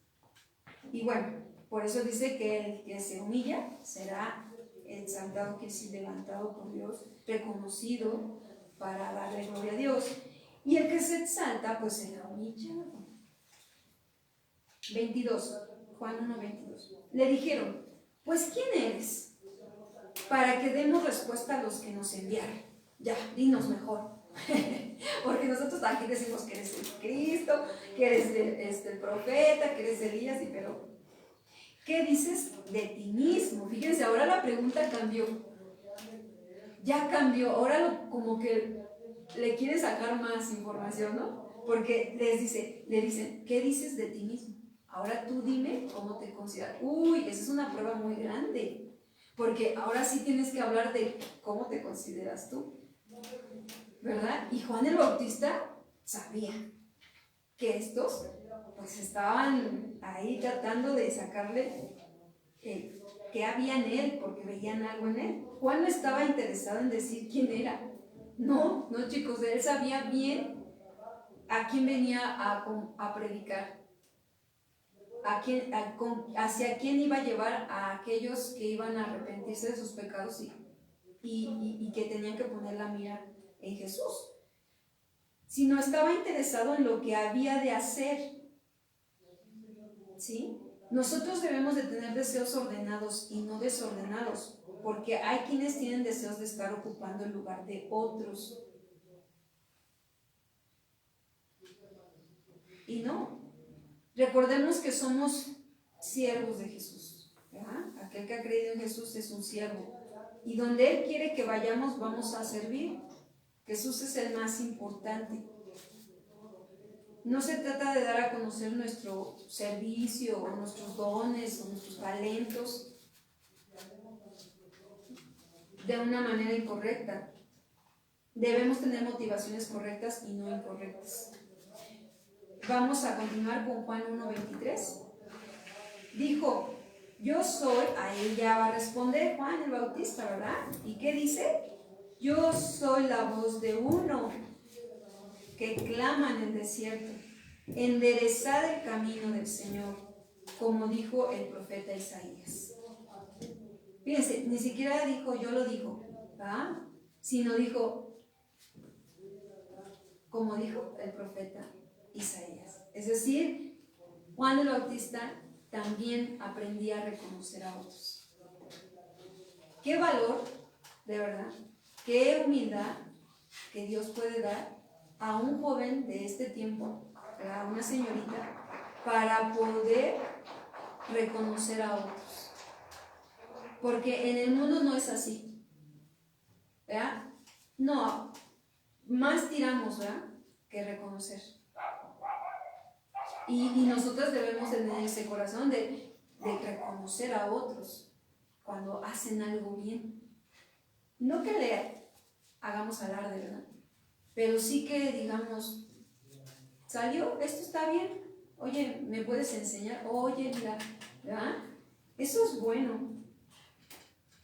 A: Y bueno, por eso dice que el que se humilla será exaltado, que es levantado por Dios, reconocido para darle gloria a Dios. Y el que se exalta, pues será humillado. 22, Juan 1:22. Le dijeron, pues ¿quién eres? Para que demos respuesta a los que nos enviaron. Ya, dinos mejor. Porque nosotros aquí decimos que eres el Cristo, que eres el profeta, que eres Elías, pero ¿qué dices de ti mismo? Fíjense, ahora la pregunta cambió. Ya cambió, ahora como que le quiere sacar más información, ¿no? Porque le dicen, ¿qué dices de ti mismo? Ahora tú dime cómo te consideras. Uy, esa es una prueba muy grande, porque ahora sí tienes que hablar de cómo te consideras tú, ¿verdad? Y Juan el Bautista sabía que estos pues estaban ahí tratando de sacarle qué había en él, porque veían algo en él. Juan no estaba interesado en decir quién era. No, chicos, él sabía bien a quién venía a predicar, hacia quién iba a llevar a aquellos que iban a arrepentirse de sus pecados y que tenían que poner la mira en Jesús. Sino estaba interesado en lo que había de hacer, ¿sí? Nosotros debemos de tener deseos ordenados y no desordenados, porque hay quienes tienen deseos de estar ocupando el lugar de otros. Y no. Recordemos que somos siervos de Jesús, ¿verdad? Aquel que ha creído en Jesús es un siervo. Y donde Él quiere que vayamos, vamos a servir. Jesús es el más importante. No se trata de dar a conocer nuestro servicio o nuestros dones o nuestros talentos de una manera incorrecta. Debemos tener motivaciones correctas y no incorrectas. Vamos a continuar con Juan 1:23. Dijo, yo soy, a él ya va a responder Juan el Bautista, ¿verdad? ¿Y qué dice? Yo soy la voz de uno que clama en el desierto, enderezad el camino del Señor, como dijo el profeta Isaías. Fíjense, ni siquiera dijo yo lo digo, ¿verdad? Sino dijo, como dijo el profeta Isaías. Es decir, Juan el Bautista también aprendía a reconocer a otros. Qué valor, de verdad, qué humildad que Dios puede dar a un joven de este tiempo, a una señorita, para poder reconocer a otros. Porque en el mundo no es así, ¿verdad? No, más tiramos, ¿verdad?, que reconocer. Y nosotros debemos tener ese corazón de reconocer a otros cuando hacen algo bien. No que le hagamos alarde, ¿verdad? Pero sí que digamos, ¿salió? ¿Esto está bien? Oye, ¿me puedes enseñar? Oye, mira, ¿verdad? Eso es bueno.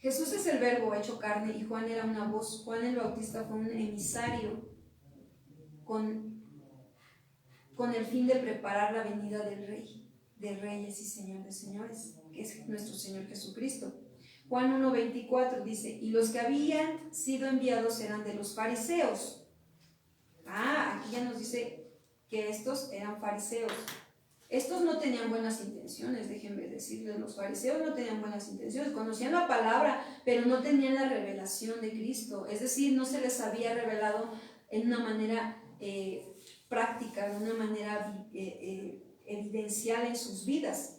A: Jesús es el verbo hecho carne y Juan era una voz. Juan el Bautista fue un emisario con el fin de preparar la venida del Rey, de reyes y Señor de señores, que es nuestro Señor Jesucristo. Juan 1:24 dice, y los que habían sido enviados eran de los fariseos. Aquí ya nos dice que estos eran fariseos. Estos no tenían buenas intenciones, déjenme decirles, los fariseos no tenían buenas intenciones, conocían la palabra, pero no tenían la revelación de Cristo, es decir, no se les había revelado en una manera práctica, de una manera evidencial en sus vidas.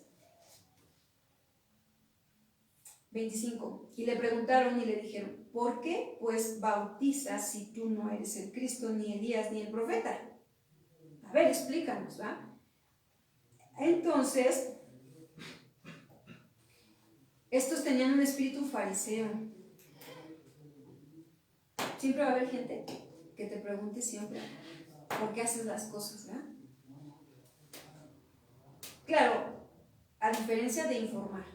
A: 25. Y le preguntaron y le dijeron, ¿por qué pues bautizas si tú no eres el Cristo, ni Elías, ni el profeta? A ver, explícanos, ¿va? Entonces, estos tenían un espíritu fariseo. Siempre va a haber gente que te pregunte siempre por qué haces las cosas, ¿verdad? Claro, a diferencia de informar,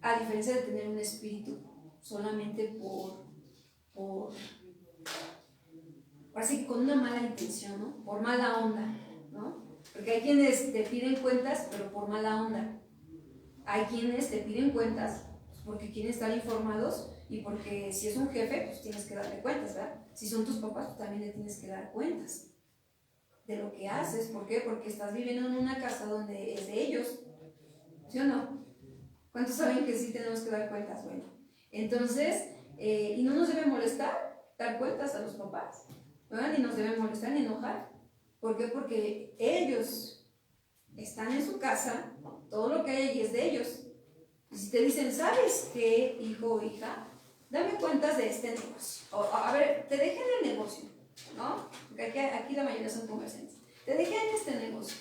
A: a diferencia de tener un espíritu solamente así que con una mala intención, ¿no? Por mala onda, ¿no? Porque hay quienes te piden cuentas, pero por mala onda. Hay quienes te piden cuentas porque quieren estar informados y porque si es un jefe, pues tienes que darle cuentas, ¿verdad? Si son tus papás, pues también le tienes que dar cuentas de lo que haces. ¿Por qué? Porque estás viviendo en una casa donde es de ellos, ¿sí o no? ¿Cuántos saben que sí tenemos que dar cuentas? Bueno, entonces, y no nos debe molestar dar cuentas a los papás, ¿verdad? Ni nos debe molestar ni enojar. ¿Por qué? Porque ellos están en su casa, todo lo que hay allí es de ellos. Y si te dicen, ¿sabes qué, hijo o hija? Dame cuentas de este negocio. O, a ver, te dejé en el negocio, ¿no? Porque aquí la mayoría son comerciantes. Te dejé en este negocio.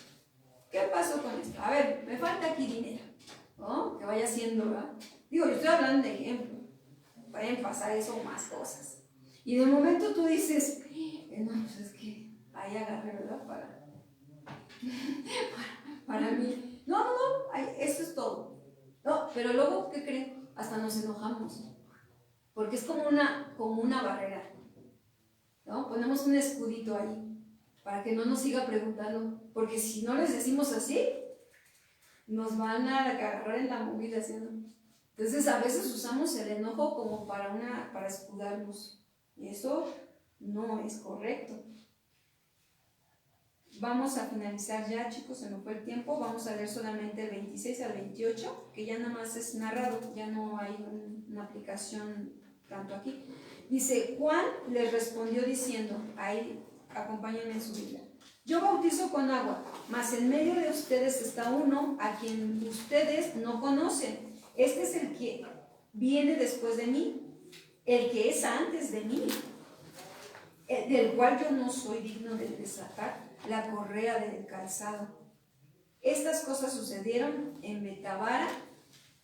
A: ¿Qué pasó con esto? A ver, me falta aquí dinero, ¿no? Que vaya haciendo, ¿verdad? Digo, yo estoy hablando de ejemplo. Pueden pasar eso o más cosas. Y de momento tú dices, no, pues es que ahí agarré, ¿verdad? Para mí. No, eso es todo. No, pero luego, ¿qué creen? Hasta nos enojamos. Porque es como una barrera, ¿no? Ponemos un escudito ahí para que no nos siga preguntando. Porque si no les decimos así, nos van a agarrar en la movida haciendo. Entonces a veces usamos el enojo como para escudarnos. Y eso no es correcto. Vamos a finalizar ya, chicos, se me fue el tiempo. Vamos a leer solamente el 26 al 28, que ya nada más es narrado, ya no hay una aplicación tanto aquí. Dice, Juan les respondió diciendo, ahí acompáñenme en su Biblia, yo bautizo con agua, mas en medio de ustedes está uno a quien ustedes no conocen. Este es el que viene después de mí, el que es antes de mí, del cual yo no soy digno de desatar la correa del calzado. Estas cosas sucedieron en Betabara,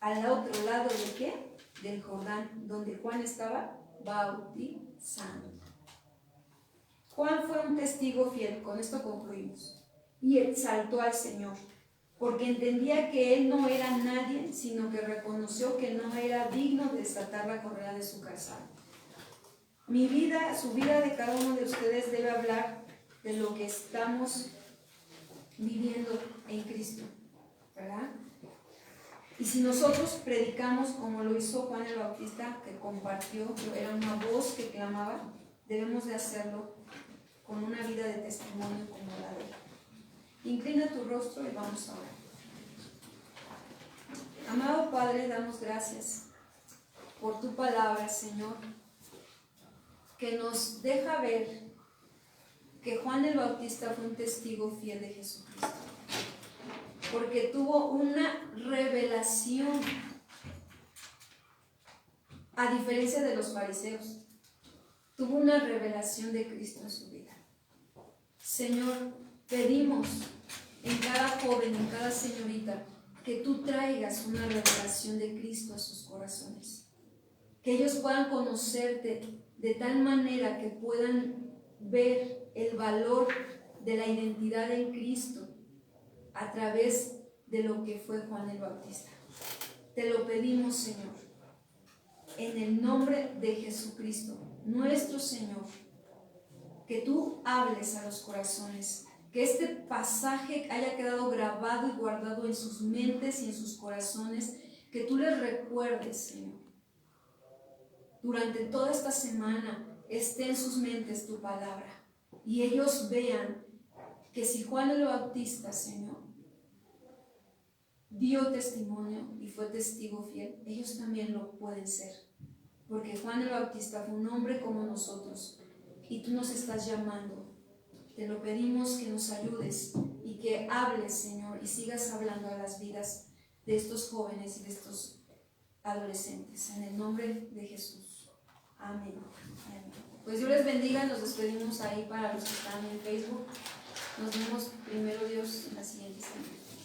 A: al otro lado de ¿qué? Del Jordán, donde Juan estaba bautizando. Juan fue un testigo fiel, con esto concluimos, y exaltó al Señor. porque entendía que él no era nadie, sino que reconoció que no era digno de desatar la correa de su calzado. Mi vida, su vida de cada uno de ustedes debe hablar de lo que estamos viviendo en Cristo, ¿verdad? Y si nosotros predicamos como lo hizo Juan el Bautista, que compartió, era una voz que clamaba, debemos de hacerlo con una vida de testimonio como la de él. Inclina tu rostro y vamos a orar. Amado Padre, damos gracias por tu palabra, Señor, que nos deja ver que Juan el Bautista fue un testigo fiel de Jesucristo, porque tuvo una revelación, a diferencia de los fariseos, tuvo una revelación de Cristo en su vida. Señor, pedimos en cada joven, en cada señorita, que tú traigas una revelación de Cristo a sus corazones, que ellos puedan conocerte de tal manera que puedan ver el valor de la identidad en Cristo a través de lo que fue Juan el Bautista. Te lo pedimos, Señor, en el nombre de Jesucristo, nuestro Señor, que tú hables a los corazones, que este pasaje haya quedado grabado y guardado en sus mentes y en sus corazones, que tú les recuerdes, Señor. Durante toda esta semana esté en sus mentes tu palabra y ellos vean que si Juan el Bautista, Señor, dio testimonio y fue testigo fiel, ellos también lo pueden ser, porque Juan el Bautista fue un hombre como nosotros y tú nos estás llamando. Te lo pedimos que nos ayudes y que hables, Señor, y sigas hablando a las vidas de estos jóvenes y de estos adolescentes, en el nombre de Jesús. Amén. Amén. Pues Dios les bendiga, nos despedimos ahí para los que están en Facebook. Nos vemos primero Dios en la siguiente semana.